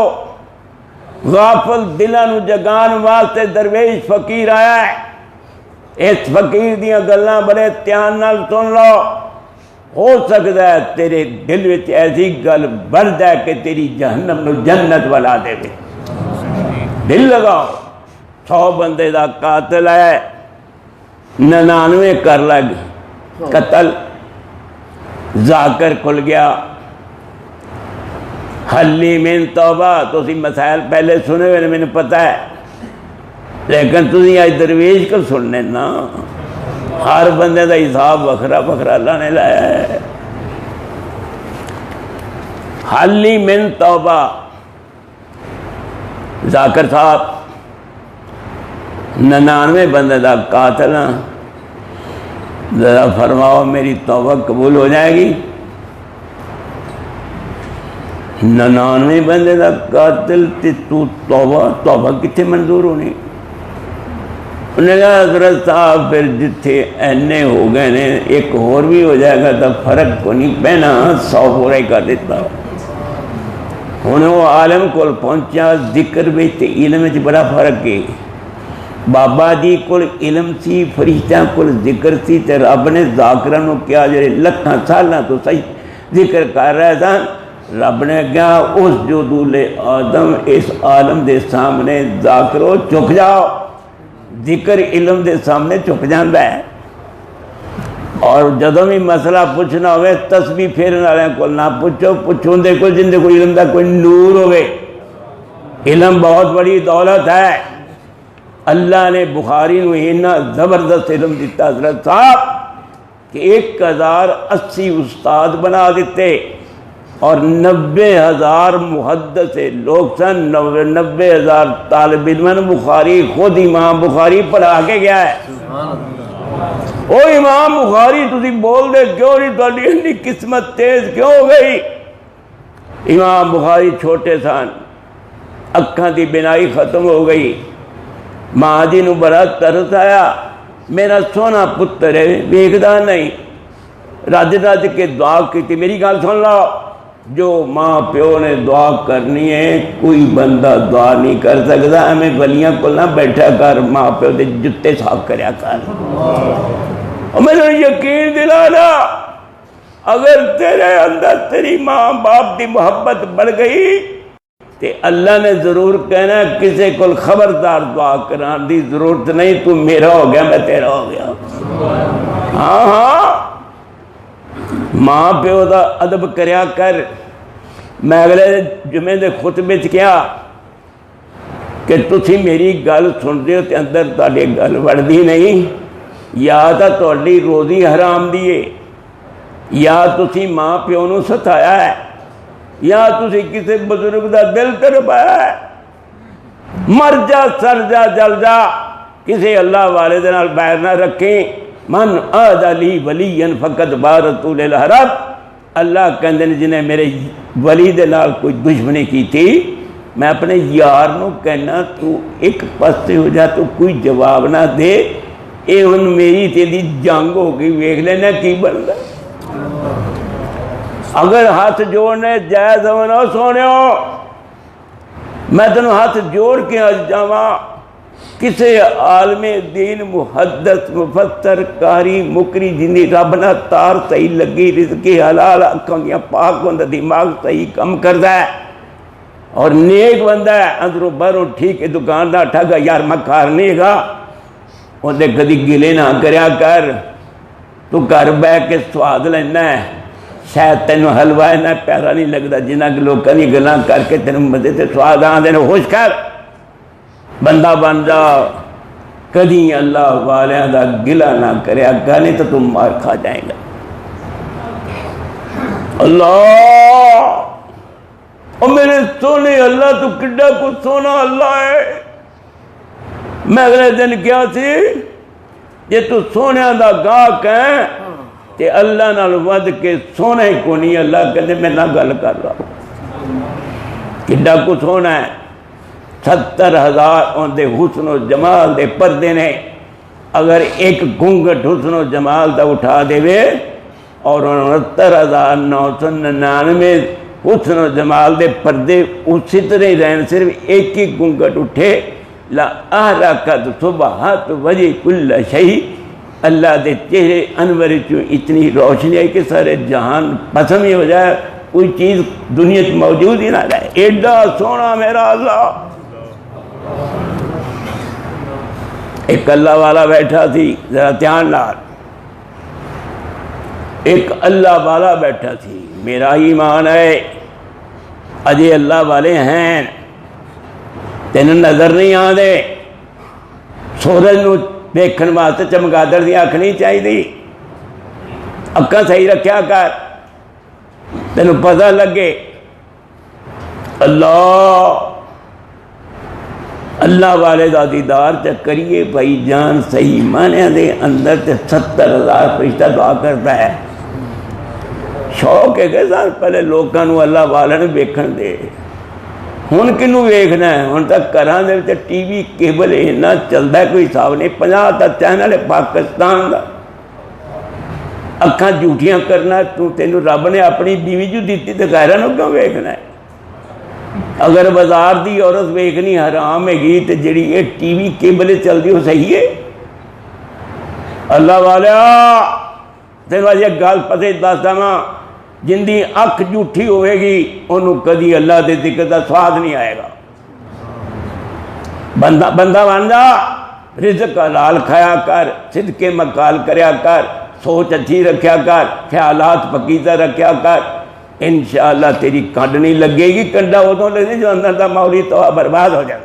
غافل دلاں نو جگان واسطے درویش فقیر آیا ہے۔ اس فقیر دیاں گلاں بڑے دھیان نال سن لو، ہو سکتا ہے تیرے دل وچ ایسی گل بڑھ جائے کہ تیری جہنم نو جنت والا دے وے۔ دل لگاؤ، 100 بندے دا قاتل ہے، 99 کر لگ قتل، ذاکر کھل گیا، حلی من توبہ، تو اسی مسائل پہلے سنے ہوئے نے، میں نے پتہ ہے، لیکن تھی اج درویش کو سننے نا، ہر بندے کا حساب وکھرا وکھرا اللہ نے لایا ہے۔ حلی من توبہ، ذاکر صاحب 99 بندے دا قاتل ہاں، ذرا فرماؤ میری توبہ قبول ہو جائے گی؟ 99 بندے دا قاتل تے تو توبہ کتنے منظور ہونی؟ انہوں نے کہا حضرت صاحب پھر جتھے اینے ہو گئے نے ایک اور بھی ہو جائے گا تو فرق کو نہیں پہنا، 100 پورا ہی کر دیتا۔ ہوں وہ عالم کو پہنچا، ذکر میں تے علم میں بڑا فرق ہے۔ بابا جی کو علم سی، فرشتیاں کو ذکر سی، تے رب نے ذاکران کو کیا جڑے لکھاں سالاں تو صحیح ذکر کر رہے تھا، رب نے کیا اس جدول آدم اس عالم دے سامنے ذاکرو چک جاؤ، ذکر علم دے سامنے چک جاندہ ہے۔ اور جدوں بھی مسئلہ پوچھنا ہوئے تسبیح پھیرن والے کو نہ پوچھو، پوچھوں دے کوئی جن دے کوئی علم دا کوئی نور ہوئے۔ علم بہت بڑی دولت ہے۔ اللہ نے بخاری نو اتنا زبردست علم دیتا حضرت صاحب کہ 1080 استاد بنا دیتے اور 90,000 محدث لوگ سن، 90,000 طالب علم۔ بخاری خود امام بخاری پڑھا کے گیا ہے۔ او امام بخاری تسی بول دے کیوں نہیں، تہاڈی اتنی قسمت تیز کیوں ہو گئی؟ امام بخاری چھوٹے سن، اکھاں دی بینائی ختم ہو گئی، ماں جی نو بڑا ترس آیا، میرا سونا پتر ہے ویکھدا نہیں، رج رج کے دعا کی۔ میری گل سن لو، جو ماں پیو نے دعا کرنی ہے کوئی بندہ دعا نہیں کر سکتا۔ ہمیں ولیاں کو نہ بیٹھا کر، ماں پیو دے جتے صاف کریا کر۔ اور میرے یقین دلانا، اگر تیرے اندر تیری ماں باپ دی محبت بڑھ گئی تے اللہ نے ضرور کہنا کسے کو خبردار دعا کران دی ضرورت نہیں، تو میرا ہو گیا میں تیرا ہو گیا۔ ہاں ہاں، ماں پیو دا ادب کریا کر۔ میں اگلے جمعے دے خطبے چ کیا کہ تسی میری گل سن دے ہو تے اندر تہاڈے گل وڑدی نہیں، یا تا تہاڈی روزی حرام دی ہے، یا تسی ماں پیو نو ستایا ہے، یا تسی کسی بزرگ دا دل تڑپایا ہے۔ مر جا، سر جا، جل جا، کسی اللہ والے دے نال بیر نہ رکھیں۔ من عاد لی ولی فقد بارۃ للحرب، اللہ کہندے نے جنہیں میرے ولی دے نال کوئی دشمنی کی تھی، میں اپنے یار نو کہنا تو ایک پاسے ہو جا، تو کوئی جواب نہ دے، اے ہن میری تیری جنگ ہو گئی، ویکھ لینا کی بندا۔ اگر ہاتھ جوڑنے جائز ہونا سونے ہو، میں تنوں ہاتھ جوڑ کے آج جاواں، کسے عالم دین محدث مفسر قاری مکری جنی رب نہ تار صحیح لگی، رزقی حلال، اکھاں دیاں پاک ہوندے، دماغ صحیح کم کردا ہے اور نیک بندہ ہے، اندروں باہروں ٹھیک ہے، دکاندار ٹھگا یار میں کار نہیں گا، اندے کدی گلے نہ کریا کر، تو گھر بہ کے سواد لینا ہے، شاید تینوں حلوہ نہ پیارا نہیں لگتا، جنہ کے لوگ کدی گلاں کر کے تینوں مزے سے سواد آندے نے، ہوش کر بندہ بن جا، کدی اللہ والیاں دا گلہ نہ کریا کر، نہیں تو تم مار کھا جائیں گا۔ اللہ، اور میرے سونے اللہ تو کڈا کو سونا اللہ ہے۔ میں اگلے دن کیا سی، جے تو سونے دا گاہک ہے تے اللہ نال ود کے سونے کو نہیں، اللہ کہتے میں نہ گل کر رہا ہوں، کڈا کو سونا ہے۔ 70,000 اندے حسن و جمال دے پردے نے، اگر ایک گھونگٹ حسن و جمال دا اٹھا دے وے اور 69,999 حسن و جمال دے پردے اسی طرح رہن، صرف ایک ہی گھونگٹ اٹھے، لا احرقت صبحات وجہ کل شیء، اللہ دے چہرے انور چوں اتنی روشنی ہے کہ سارے جہان پسند ہی ہو جائے، کوئی چیز دنیا میں موجود ہی نہ رہے، ایڈا سونا میرا اللہ۔ ایک اللہ والا بیٹھا تھی، ذرا دھیان نال، ایک اللہ والا بیٹھا تھی، میرا ایمان ہے اجے اللہ والے ہیں، تینوں نظر نہیں آندے، سورج نو دیکھن واسطے چمگادڑ دی اکھ نہیں چاہیے، اکھاں صحیح رکھیا کر، تینوں پتہ لگے۔ اللہ والے دا دیدار تے کریے بھائی جان، صحیح معنی دے اندر تے 70,000 فرشتہ دعا کرتا ہے۔ شوق ہے کہ سر پہلے لوگوں نو اللہ والے نے ویکھن دے، ہن کنوں ویکھنا ہے؟ ہن تک گھراں دے وچ ٹی وی کیبل اینا چلدا ہے کوئی حساب نہیں، 50 تک چینل ہے پاکستان دا۔ اکھاں جھوٹیاں کرنا، تینوں رب نے اپنی بیوی جو دیتی تے غیراں نو کیوں ویکھنا ہے؟ اگر بازار دی عورت ویکھنی حرام ہے گی تے جڑی یہ ٹی وی کیبل چل دی وہ صحیح ہے؟ اللہ والا تینوں اج گل پتے دس داں، جن دی اکھ جھوٹھی ہوئے گی انہوں کدی اللہ دے ذکر دا سواد نہیں آئے گا۔ بندہ بن جا، رزق حلال کھایا کر، صدقے مقال کریا کر، سوچ اچھی رکھیا کر، خیالات پکیزہ رکھیا کر، انشاءاللہ تیری کنڈ نہیں لگے گی۔ کنڈا ادوں لگے جو اندر دا مولی تو برباد ہو جائے،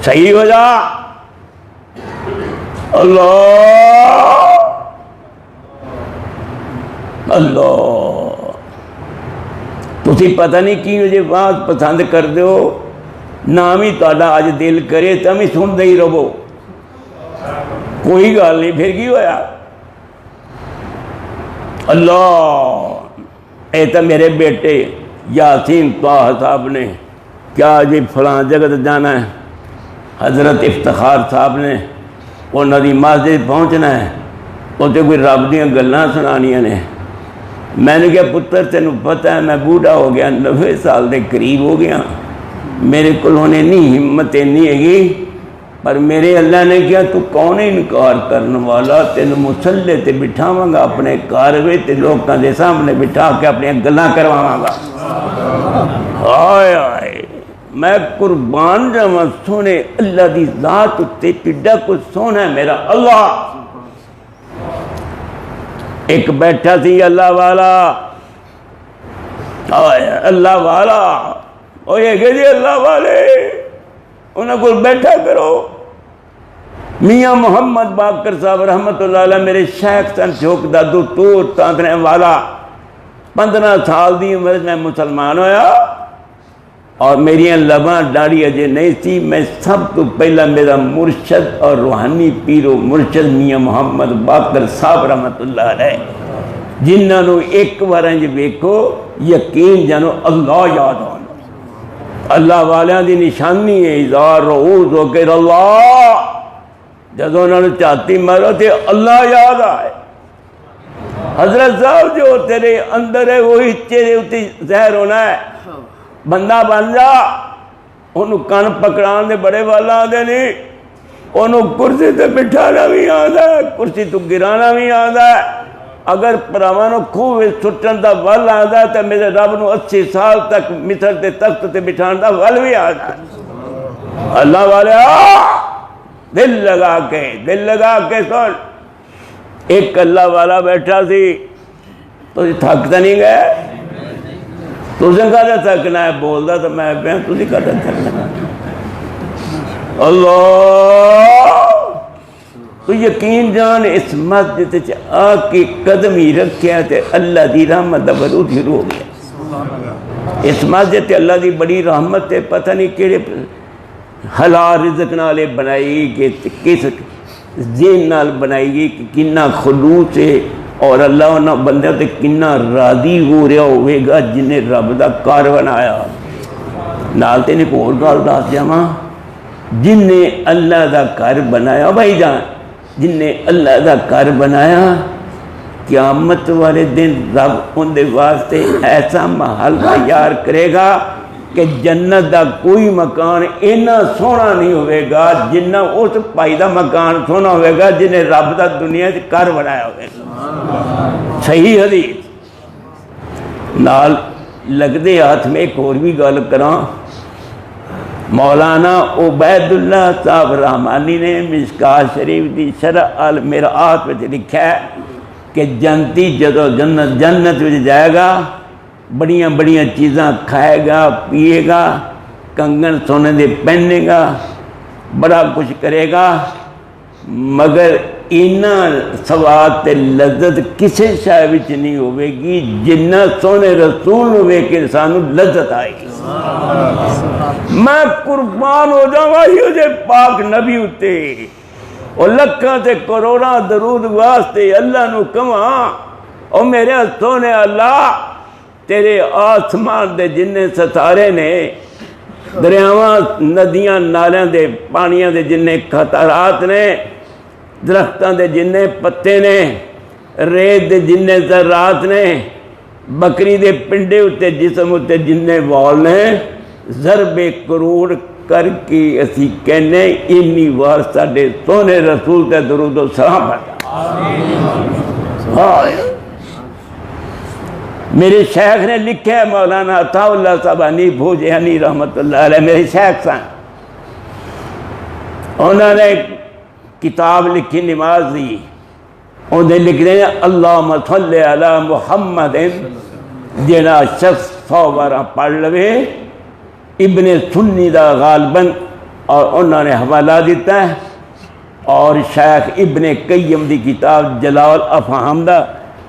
صحیح ہو جا۔ اللہ اللہ تسی پتہ نہیں کی مجھے بات پسند کر دو، نام ہی تہاڈا اج دل کرے تم ہی سن دے ہی رہو، کوئی گل نہیں، پھر کی ہویا؟ اللہ اے تو میرے بیٹے یاسین طاہر صاحب نے کیا جی فلاں جگہ جانا ہے، حضرت افتخار صاحب نے انہوں دی مسجد پہنچنا ہے، اتنے کوئی رب دیاں گلاں سنانیاں نے۔ میں نے کہا پتر تینوں پتہ ہے میں بوڑھا ہو گیا، 90 سال دے قریب ہو گیا، میرے کو نہیں ہمت نہیں ہے گی، پر میرے اللہ نے کیا تو کون انکار کرنے والا، تینوں مسلے تے بٹھاواں گا اپنے گھر وچ تے لوکاں دے سامنے بٹھا کے اپنی گلاں کرواواں گا۔ ہائے ہائے میں قربان جاواں سونے اللہ دی ذات تے کڈا کچھ سونا ہے میرا اللہ۔ ایک بیٹھا سی اللہ والا، اللہ والا وہ یہ کہ جی اللہ والے انہوں کو بیٹھا کرو۔ میاں محمد باقر صاحب رحمت اللہ علیہ میرے شیخ سن چوک دادو تور تاندنے والا، 15 سال دی عمر میں مسلمان ہویا اور میری لباں داڑھی اجے نہیں تھی۔ میں سب تو پہلا میرا مرشد اور روحانی پیرو مرشد میاں محمد باقر صاحب رحمت اللہ علیہ، جنہاں نو ایک بار انج ویکھو یقین جانو اللہ یاد آنا۔ اللہ والیاں دی نشانی ہے اذا رؤوا ذکر اللہ، جدوں انہاں نو چاتی مارو تے اللہ یاد آئے۔ حضرت صاحب جو تیرے اندر ہے وہی چہرے اتے ظاہر ہونا ہے۔ بندہ بن جا، انہوں کن پکڑان دے بڑے والا آدھے نہیں، انہوں کرسی تے بٹھانا بھی آدھا ہے، کرسی تو گرانا بھی آدھا ہے۔ اگر پراوانوں خوب سٹن دا ول آدھا ہے تو میرے رب نو 80 سال تک مصر تے تخت تے بٹھان دا ول بھی آدھا ہے۔ اللہ والے دل لگا کے سن۔ ایک اللہ والا بیٹھا سی، تو تھکتا نہیں گئے؟ تُسے کہا تھکنا ہے؟ بول دا تو میں پہن تُسے کہا تھکنا ہے۔ اللہ تو یقین جان اس مسجد آکے قدم ہی رکھیا تے اللہ دی رحمت دا برود ہی رو گیا۔ اس مسجد تے اللہ دی بڑی رحمت تے پتہ نہیں کیڑے حلال رزق نالے بنائی گی، کس ذہن نال بنائی گی کہ کنہ خلوص ہے، اور اللہ انہاں بندے تے کنہ راضی ہو رہا ہوئے گا جنہیں رب دا کار بنایا۔ نال تے نے کو اور گل دس جاواں، جن نے اللہ دا گھر بنایا بھائی جان، جن نے اللہ دا گھر بنایا، قیامت والے دن رب ان دے واسطے ایسا محل تیار کرے گا کہ جنت دا کوئی مکان اینا سونا نہیں ہوئے گا جنہ اس پائی دا مکان سونا ہوئے گا جنہیں رب دا دنیا سے گھر بنایا ہوئے گا۔ صحیح حدیث نال لگ دے ہاتھ میں ایک اور بھی گل کراں۔ مولانا عبید اللہ صاحب رحمانی نے مشکات شریف دی شرح المرآت میں لکھا ہے کہ جنتی جدو جنت میں جائے گا، بڑیاں بڑیاں چیزاں کھائے گا، پیے گا، کنگن سونے دے پہنے گا، بڑا کچھ کرے گا، مگر اینا سواد تے لذت کسے شے وچ نہیں ہوئے گی جنہ سونے رسول ہوئے کہ سانو لذت آئے گی۔ میں قربان ہو جاؤں ہی جے پاک نبی ہوتے اور لکھاں تے کروڑاں درود واسطے اللہ نو کہاں او میرے سونے اللہ تیرے آسمان دے جننے ستارے نے، دریاواں ندیاں نالیاں دے پانیاں دے جننے قطرات نے، درختاں دے جننے پتے نے، ریت دے جننے ذرات نے، بکری دے پنڈے ہوتے جسم ہوتے جننے وال نے، ضرب کروڑ کر کے اسی کہنے انی وار ساڈے سونے رسول تے درود و سلام پڑھا۔ میرے شیخ نے لکھا ہے، مولانا عطا اللہ صاحبانی بھوجانی رحمت اللہ علیہ میرے شیخ سن، انہوں نے کتاب لکھی نماز دی، انہیں لکھ رہے ہیں اللہم صلی علی محمد، جنا شخص 100 بارہ پڑھ لوے ابن سنی دا غالباً، اور انہوں نے حوالہ دیتا ہے، اور شیخ ابن قیم دی کتاب جلال افہام دا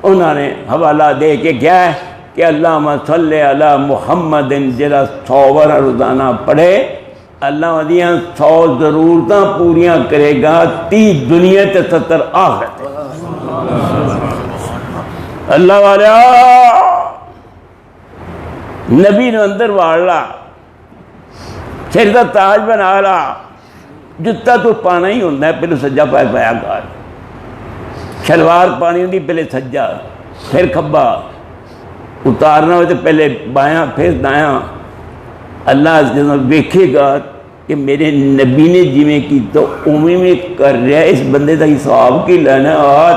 انہوں نے حوالہ دے کے کیا ہے کہ اللہم صلی علی محمد جڑا 100 بار روزانہ پڑھے اللہ دیاں 100 ضرورتاں پوریاں کرے گا، 30 دنیا تے 70 آخرت۔ اللہ والا نبی نے اندر واڑا، سر دا تاج بنا لا، جتا تو پانا ہی ہوندہ ہے، پہلے سجا پایا گار، شلوار پانی ہوندی پہلے سجا پھر کھبا، اتارنا ہوئے تو پہلے بایاں پھر دایاں۔ اللہ جب دیکھے گا کہ میرے نبی نے جویں کی تو اویں میں کر رہا ہے، اس بندے دا حساب کی لینا،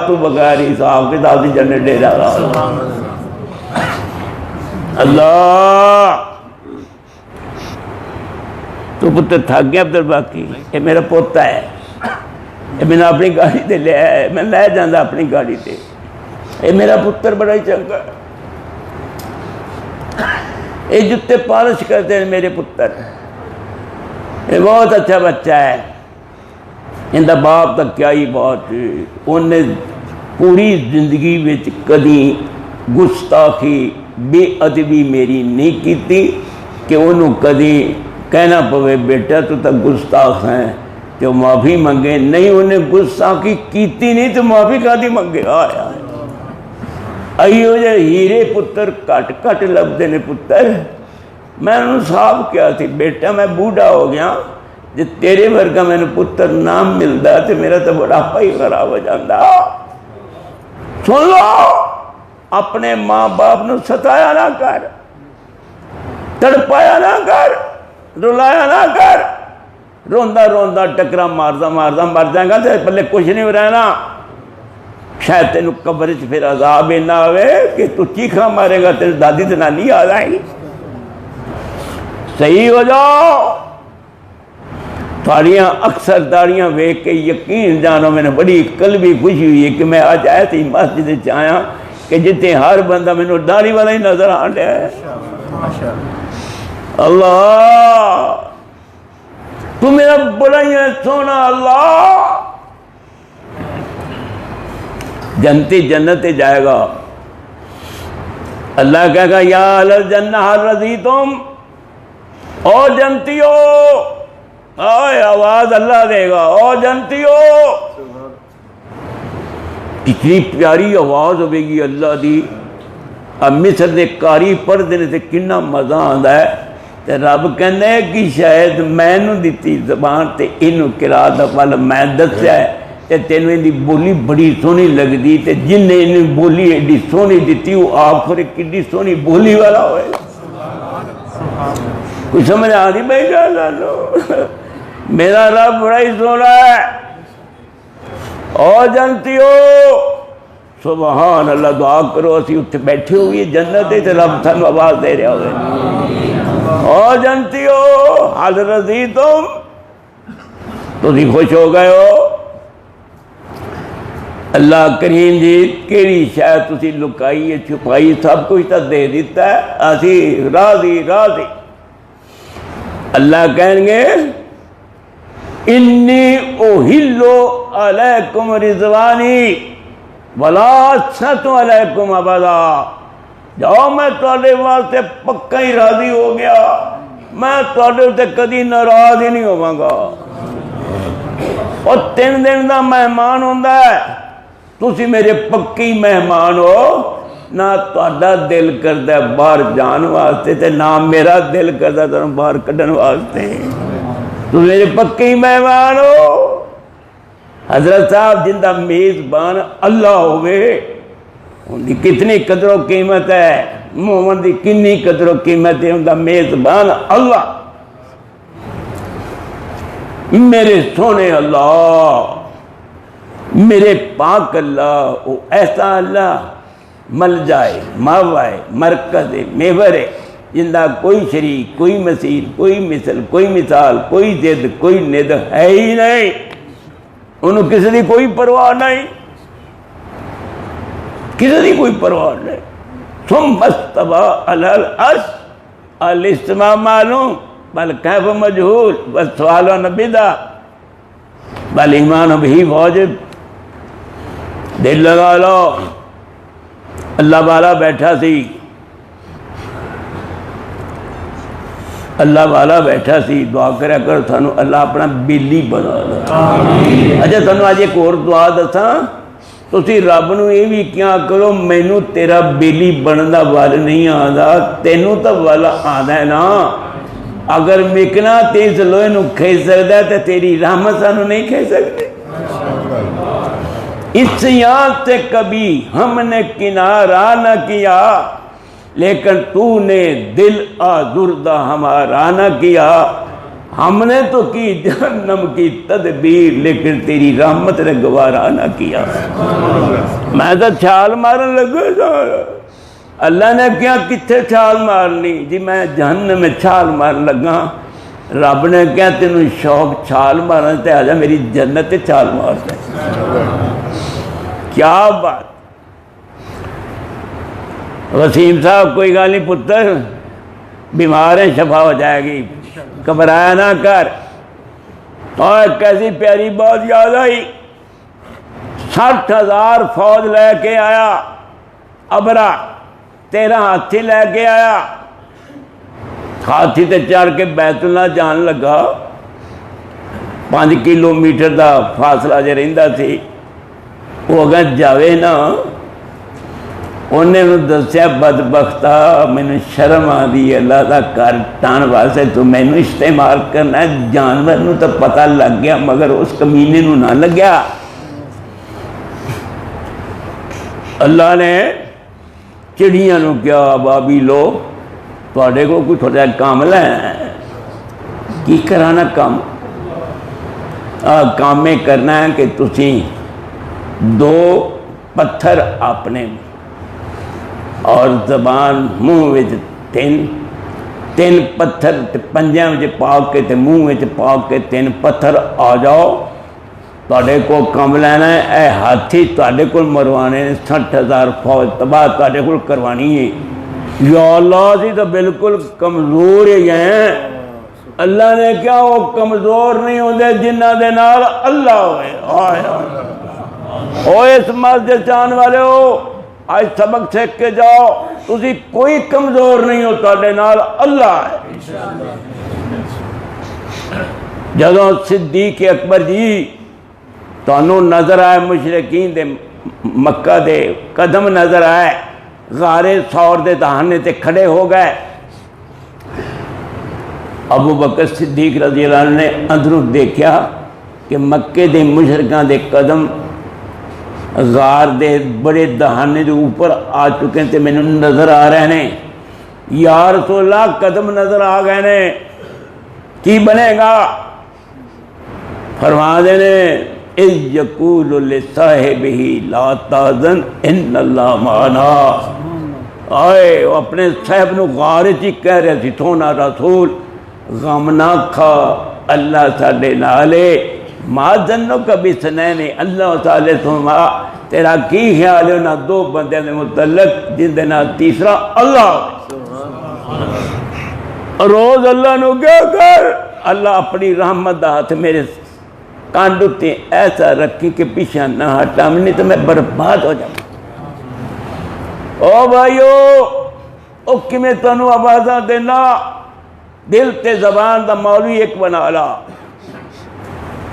تو بغیر حساب کے دادی جننے ڈیرا رہا۔ اللہ تو پتر تھک گیا عبد الباقی، یہ میرا پوتا ہے، یہ میں نے اپنی گاڑی تے لے آیا، میں لے جاندہ اپنی گاڑی تے، یہ میرا پتر بڑا ہی چنگا، یہ جتے پالش کرتے ہیں میرے پتر، یہ بہت اچھا بچہ ہے، ان دا باپ تک کیا ہی بات ہے، انہیں پوری زندگی وچ کدی گستاخی بے ادبی میری نہیں کیتی کہ انہوں کدی کہنا پوے بیٹا تو تک گستاخ ہیں تو معافی منگے، نہیں انہیں گستاخی کیتی نہیں تو معافی کادی منگے۔ آیا ایو جے ہیرے پتر کٹ کٹ لبدے نے پتر، میں انہوں صاحب کیا تھی بیٹا میں بوڑھا ہو گیا، جے تیرے ورگا میں نے پتر نام ملدا تو میرا تو بڑا پائی خراب ہو جاندہ۔ سن لو، اپنے ماں باپ نے ستایا نہ کر، تڑپایا نہ کر، رلایا نہ کر، روندہ روندہ ٹکرا ماردہ ماردہ مر جائیں گا تو پہلے کچھ نہیں رہنا، شاید تینوں قبر چ پھر عذاب نہ ہوئے کہ تو چیخا مارے گا تیرے دادی تے نانی آ جائیں گی۔ صحیح ہو جاؤ، تھاڑیاں اکثر داڑیاں ویک کے یقین جانو میں نے بڑی قلبی خوشی ہوئی ہے کہ میں آج آیا تھی مسجد سے آیا کہ جتے ہر بندہ میں نے داڑھی والا ہی نظر آن لیا ہے۔ اللہ تو میرا بڑا ہی ہے سونا، اللہ جنتی جنت جائے گا، اللہ کہے گا یا اہل الجنہ حل رضیتم، او جنتیو، آئے آواز اللہ دے گا، او جنتیو، کتنی پیاری آواز ہوئے گی اللہ دی۔ اب مصر دے کاری پڑھ دینے سے کننا مزہ آندا ہے، تے رب کہنے ہے کہ شاید میں نو دیتی زبان تے انو قرات والا میں دسیا ہے تے تینوں ان دی بولی بڑی سونی لگ دی، تے جن نے انہیں بولی ایڈی سونی دیتی وہ آپ پھر کڈی سونی بولی والا ہوئے۔ کچھ سمجھ آدھی بھائی گا لالو، میرا رب بڑا ہی سونا ہے۔ او جنتیو، سبحان اللہ، دعا کرو اسی اتھے بیٹھے ہوئی جنت تے رب تھانو آواز دے رہے ہوئے، او جنتیو حل رضیتم، تسی خوش ہو گئے ہو؟ اللہ کریم جی کیڑی شاید تسی لکائی چھپائی سب کچھ تا دے دیتا ہے، اسی راضی راضی۔ اللہ کہیں گے انی اوہلو علیکم رضوانی ولا اسخط علیکم ابدا، جاؤ میں تواڈے واسطے پکا ہی راضی ہو گیا، میں تواڈے تے کدی ناراض ہی نہیں ہوواں گا۔ اور 3 دن دا مہمان ہوندا ہے، تسی میرے پکی مہمان ہو، نہ تہاڈا دل کردا ہے باہر جان واسطے تے نہ میرا دل کردا تانوں باہر کڈن واسطے، تم میرے پکی مہمان ہو۔ حضرت صاحب جن دا میزبان اللہ ہوئے ان کی کتنی قدر و قیمت ہے، مومن دی کنی قدر و قیمت ہے، ان دا میزبان اللہ۔ میرے سونے اللہ، میرے پاک اللہ، وہ ایسا اللہ مل جائے ماوائے مرکز میور ہے، جن دا کوئی شریک، کوئی مثیل، کوئی مثل، کوئی مثال، کوئی ضد، کوئی ند ہے ہی نہیں، انہوں کسی دی کوئی پرواہ نہیں، کسی دی کوئی پرواہ نہیں۔ ثم استوى علی العرش، الاستواء معلوم بل کیف مجہول، والسؤال بدعہ بل ایمان بھی واجب۔ دل لگا لو، اللہ والا بیٹھا سی، اللہ والا بیٹھا سی، دعا کریا کر تھانو اللہ اپنا بیلی بنا دے۔ اچھا تھانو آج ایک اور دعا دساں، تسی رب نو یہ بھی کیا کرو، مینوں تیرا بیلی بنن دا ول نہیں آندا، تینوں تا ول آندا ہے نا، اگر مکنا تیز لوہے نو کھے سکدا ہے تے تیری رحمت سانو نہیں کھے سکتے۔ اس یاد سے کبھی ہم نے کنارہ نہ کیا، لیکن تو نے دل آزردہ ہمارا نہ کیا، ہم نے تو کی جہنم کی تدبیر، لیکن تیری رحمت نے گوارا نہ کیا۔ میں تو چھال مارن لگا تھا، اللہ نے کیا کتھے چھال مارنی جی، میں جہنم میں چھال مارن لگا، رب نے کیا تینوں شوق چھال مارن تے آجا میری جنت تے چھال مارتا ہے۔ کیا بات، وسیم صاحب کوئی گل نہیں پتر، بیمار ہیں شفا ہو جائے گی، گھبرایا نہ کر۔ اور کیسی پیاری بات یاد آئی، 60,000 فوج لے کے آیا ابرا، 13 ہاتھی لے کے آیا، ہاتھی تے چڑھ کے بیت اللہ جان لگا، 5 کلومیٹر دا فاصلہ جے رہندا سی، وہ اگر جاوے نا، انہیں دسیا بدبختہ مینوں شرم آدھی اللہ دا کر ٹان واسطے تو مینوں استعمال کرنا ہے، جانور نو تو پتہ لگ گیا مگر اس کمینے نو نہ لگیا۔ اللہ نے چڑیاں نو کیا ابابیلو تواڈے کو کوئی تھوڑا کام لے کی کرانا، کام میں کرنا ہے کہ تسی 2 پتھر اپنے اور زبان منہ وچ 3 پتھر پنجیاں وچ پا کے تے منہ وچ پا کے 3 پتھر آ جاؤ، تواڈے کو کم لینا ہے، اے ہاتھی تواڈے کو مروانے، 60,000 فوج تباہ تواڈے کو کروانی ہے۔ یا اللہ جی تو بالکل کمزور ہی ہیں، اللہ نے کیا وہ کمزور نہیں ہوندے جنہ دے نال اللہ ہوئے۔ او اس مسجد جان والے ہو، آج سبق سیکھ کے جاؤ، تسی کوئی کمزور نہیں ہو، تواڈے نال اللہ ہے۔ جدوں صدیق اکبر جی تانوں نظر آئے مشرکین دے مکہ دے قدم نظر آئے، غار ثور دے دہانے تے کھڑے ہو گئے، ابو بکر صدیق رضی اللہ عنہ نے اندروں دیکھا کہ مکے دے مشرکاں دے قدم غار دے بڑے دہانے دے اوپر آ چکے تھے، میں نے نظر آ رہے ہیں، یا رسول اللہ قدم نظر آ گئے نے، کی بنے گا؟ فرما دینے اِذْ يَقُولُ لِصَاحِبِهِ لَا تَحْزَنْ إِنَّ اللَّهَ مَعَنَا، آئے وہ اپنے صاحب نو غار چی کہہ رہے تھی، تھونا رسول غم نہ کھا، اللہ ساڈے نالے، ما ظنو کبھی سنینے، اللہ تعالی تمہا، تیرا کی خیال ہے نہ 2 بندے نے متعلق جن دے نہ تیسرا اللہ۔ روز اللہ نو کیا کر، اللہ اپنی رحمت دا ہاتھ میرے کانڈ تے ایسا رکھی کہ پیچھے نہ ہٹا، نہیں تو میں برباد ہو جاؤں۔ او بھائیو، او کہ میں تنو آوازاں دینا، دل تے زبان دا مولوی ایک بنا لا،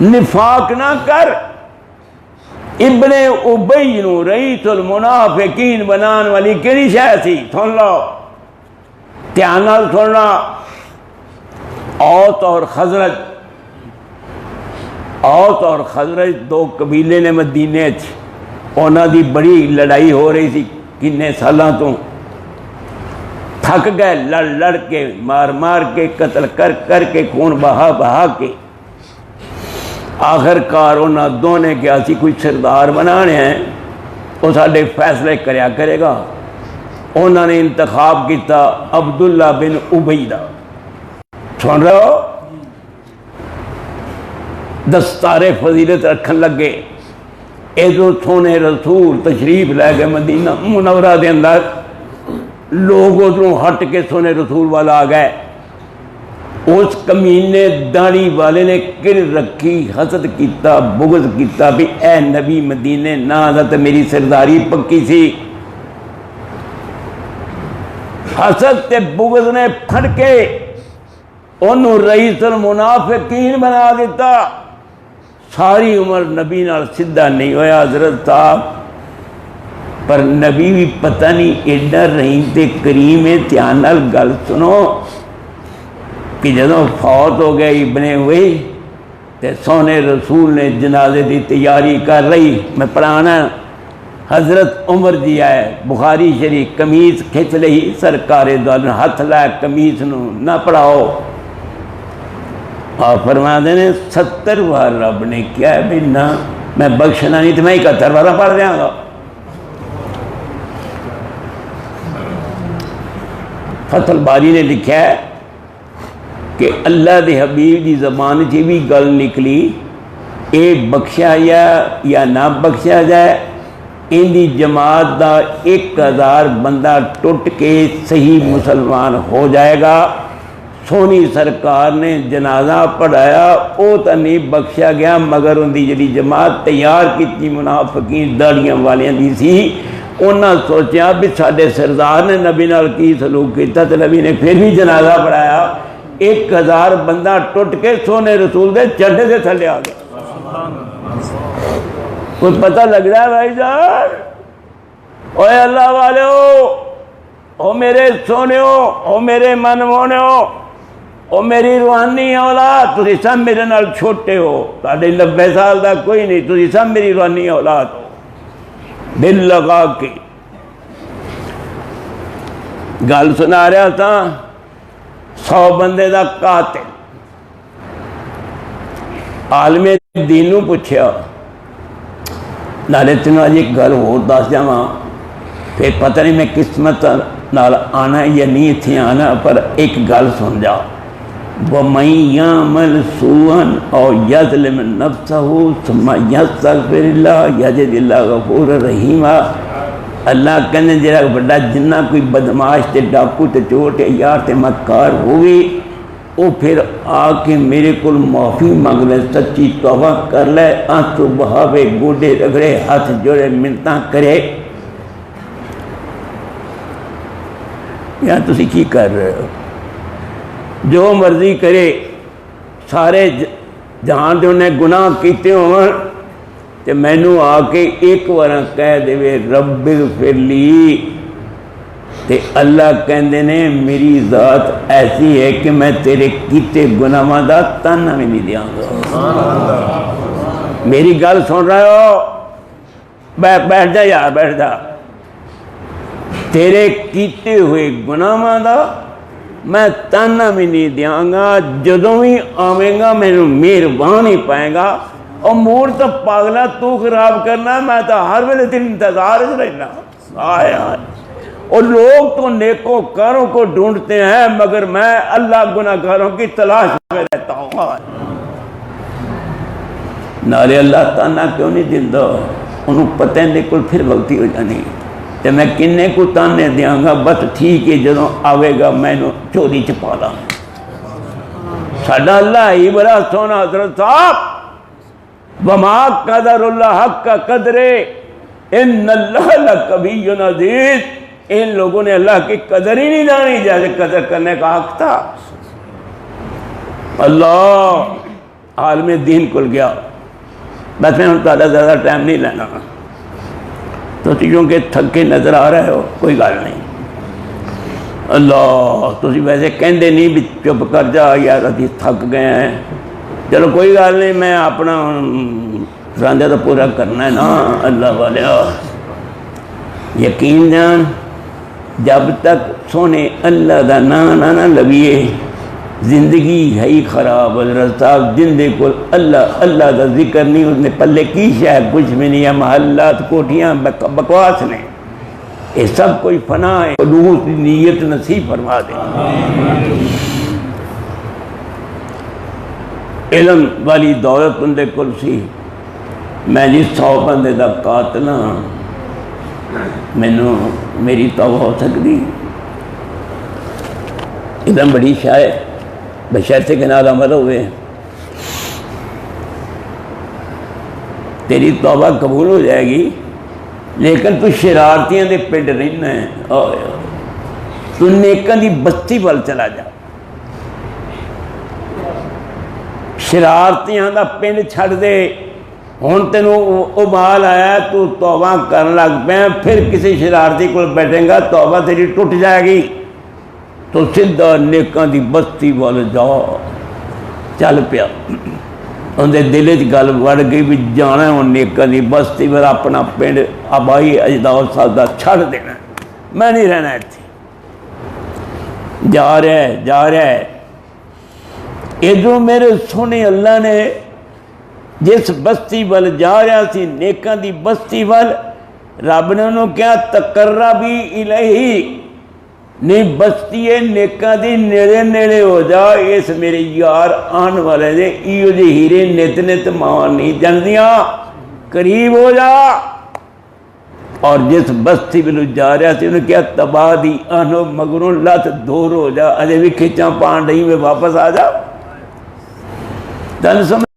نفاق نہ کر۔ ابن ابی نو رئیس المنافقین بنان والی کیڑی شے سی؟ سن لو، دھیان نال سننا۔ اوس اور خزرج، اوس اور خزرج دو قبیلے نے مدینے چ، انہاں دی بڑی لڑائی ہو رہی سی کنے سالاں تو، تھک گئے لڑ لڑ کے، مار مار کے، قتل کر کر کے، خون بہا بہا کے۔ آخر کار انہاں دو نے کیا سی کوئی سردار بنانے ہیں، وہ ساڈے فیصلے کریا کرے گا۔ انہوں نے انتخاب کیتا عبداللہ بن ابی دا۔ سن رہے ہو؟ دستار فضیلت رکھن لگے، ایدو سونے رسول تشریف لے گئے مدینہ منورہ دے اندر، لوگ ادھروں ہٹ کے سونے رسول والا آ گئے۔ اس کمینے داڑھی والے نے کر رکھی، حسد کیتا، بغض کیتا بھی اے نبی مدینے نہ آتا تو میری سرداری پکی سی۔ حسد تے بغض نے پھڑ کے انہوں رئیس المنافقین بنا دیتا۔ ساری عمر نبی نال سدھا نہیں ہویا حضرت صاحب، پر نبی بھی پتہ نہیں ایڈا رحیم تے کریم ہے۔ دھیان نال گل سنو کہ جدوں فوت ہو گئے ابن ہوئی تے سونے رسول نے جنازے دی تیاری کر رہی، میں پڑھانا حضرت عمر جی آئے، بخاری شریف، قمیض کھچ لئی، سرکار دو عالم ہاتھ لائے قمیض نو، نہ پڑھاؤ۔ اور فرما دینے 70 بار رب نے کیا ہے بھی نہ، میں بخشنا نہیں تو میں 71 بار پڑھ دیاں گا۔ فتح الباری نے لکھا ہے کہ اللہ دے حبیب دی زبان چی بھی گل نکلی، اے بخشا یا نہ بخشا جائے، ان دی جماعت دا 1000 بندہ ٹوٹ کے صحیح مسلمان ہو جائے گا۔ سونی سرکار نے جنازہ پڑھایا، او تا نہیں بخشا گیا، مگر ان دی جڑی جماعت تیار کیتی منافقین داڑیاں والیاں دی سی، انہاں سوچیا بھی ساڈے سردار نے نبی نال کی سلوک کیتا تے نبی نے پھر بھی جنازہ پڑھایا۔ 1000 بندہ ٹوٹ کے سونے رسول دے چڈے سے تھلے آ گیا۔ کوئی پتہ لگ رہا ہے بھائی جان؟ اوے اللہ والے ہو، او میرے سونے ہو، او میرے من مونے ہو، او میری روحانی اولاد، تسی سب میرے نال چھوٹے ہو، تاڑے 90 سال دا کوئی نہیں، تسی سب میری روحانی اولاد ہو۔ دل لگا کے گل سنا رہا تھا، 100 بندے دا قاتل عالم دینوں پوچھیا، نالے تینوں آج ایک گل ہو دس جاواں، پھر پتہ نہیں میں قسمت نال آنا یا نہیں تھی آنا، پر ایک گل سن جا، وَمَن يَعْمَلْ سُوءًا أَوْ يَظْلِمْ نَفْسَهُ ثُمَّ يَسْتَغْفِرِ اللَّهَ يَجِدِ اللَّهَ غَفُورًا رَحِيمًا۔ اللہ کہنے جڑا بڑا جنہ کوئی بدماش تے ڈاکو تے چور تے یار تے مکار ہوگی، وہ پھر آ کے میرے کل معافی مانگ لے، سچی توبہ کر لے، آنسو بہاوے، گوڈے رگڑے، ہاتھ جوڑے، منتاں کرے۔ یہاں تسی کی کر رہے ہو؟ جو مرضی کرے، سارے جہان دے انہیں گناہ کیتے ہوں تے مینوں آ کے ایک وارا کہہ دے رب اغفر لی، تے اللہ کہندے نے میری ذات ایسی ہے کہ میں تیرے کیتے گناہاں دا تانا بھی نہیں دیاں گا۔ میری گل سن رہے ہو؟ بیٹھ جا یار، بیٹھ جا۔ تیرے کیتے ہوئے گناہاں دا میں تانا بھی نہیں دیاں گا، جدوں بھی آویں گا میں مہربان ہی پائے گا۔ اور موڑ تو پاگلا تو خراب کرنا، میں تو ہر ویلے تیرے انتظار رہنا۔ آیا اور لوگ تو نیکو کاروں کو ڈھونڈتے ہیں، مگر میں اللہ گناہ گاروں کی تلاش میں رہتا ہوں۔ نالے اللہ تانا کیوں نہیں دیندہ؟ انہوں پتہ نہیں کل پھر وقتی ہو جانی، تے میں کنے کو تانے دیاں گا، بس ٹھیک ہے جدوں آوے گا میں نو چوری چپالا۔ ساڈا اللہ ہی بڑا سونا حضرت صاحب، وما قدر اللہ حق کا قدرے ان اللہ لقوی عزیز، ان لوگوں نے اللہ کی قدر ہی نہیں جانی جیسے قدر کرنے کا حق تھا۔ اللہ عالم دین کھل گیا۔ بس میں تعالیٰ زیادہ ٹائم نہیں لینا، تو کیونکہ تھکے نظر آ رہے ہو، کوئی گل نہیں۔ اللہ تسی ویسے کہندے نہیں بھی چپ کر جا یار ابھی تھک گئے ہیں، چلو کوئی گل نہیں، میں اپنا راندہ تو پورا کرنا ہے نا۔ اللہ والے یقین جان، جب تک سونے اللہ دا نام نہ لویے زندگی ہے ہی خراب۔ حضرت صاحب جندے کو اللہ دا ذکر نہیں، اس نے پلے کی شاید کچھ بھی نہیں ہے، محلات کوٹیاں بکواس نے، یہ سب کوئی فنا ہے۔ خلوص نیت نصیب فرما دے۔ علم والی دولت بندے کل سی، میں جی 100 بندے دا قاتل ہاں، مینوں میری توبہ ہو سکتی؟ علم بڑی شاید بشرطے کے نال عمل ہوئے، تیری توبہ قبول ہو جائے گی، لیکن تو شرارتیاں دے پنڈ رہنا ہے، تو نیکاں دی بستی وال چلا جا، شرارتیاں دا پنڈ چھڑ دے۔ ہن تینوں ابال آیا، تو توبہ کرن لگ پیا، پھر کسی شرارتی کو بیٹھیں گا، توبہ تیری ٹوٹ جائے گی، تو سیدھا نیکاں دی بستی وال جا چل پیا۔ اندر دل چ گل وڑ گئی بھی جانا ہے ہن نیکاں دی بستی وال، اپنا پنڈ آبائی اجداد سادہ چھڑ دینا، میں نہیں رہنا اتنے۔ جا رہا ہے ادھروں میرے سونے اللہ نے جس بستی وال جا رہا سی، نیکاں دی بستی وال، رب نے انہوں کیا تقربی الیہ، نہیں بستی ہے نیکاں دی نیڑے نیڑے ہو جا، اس میرے یار آن والے دے ایو جے ہیرے نت نت ماں نہیں جاندیاں، قریب ہو جا۔ اور جس بستی وال جا رہا سی انہوں کیا تباہ دی آنو مگروں لت دور ہو جا، اجے بھی کھچاں پان رہی میں واپس آ جا۔ تن سمجھ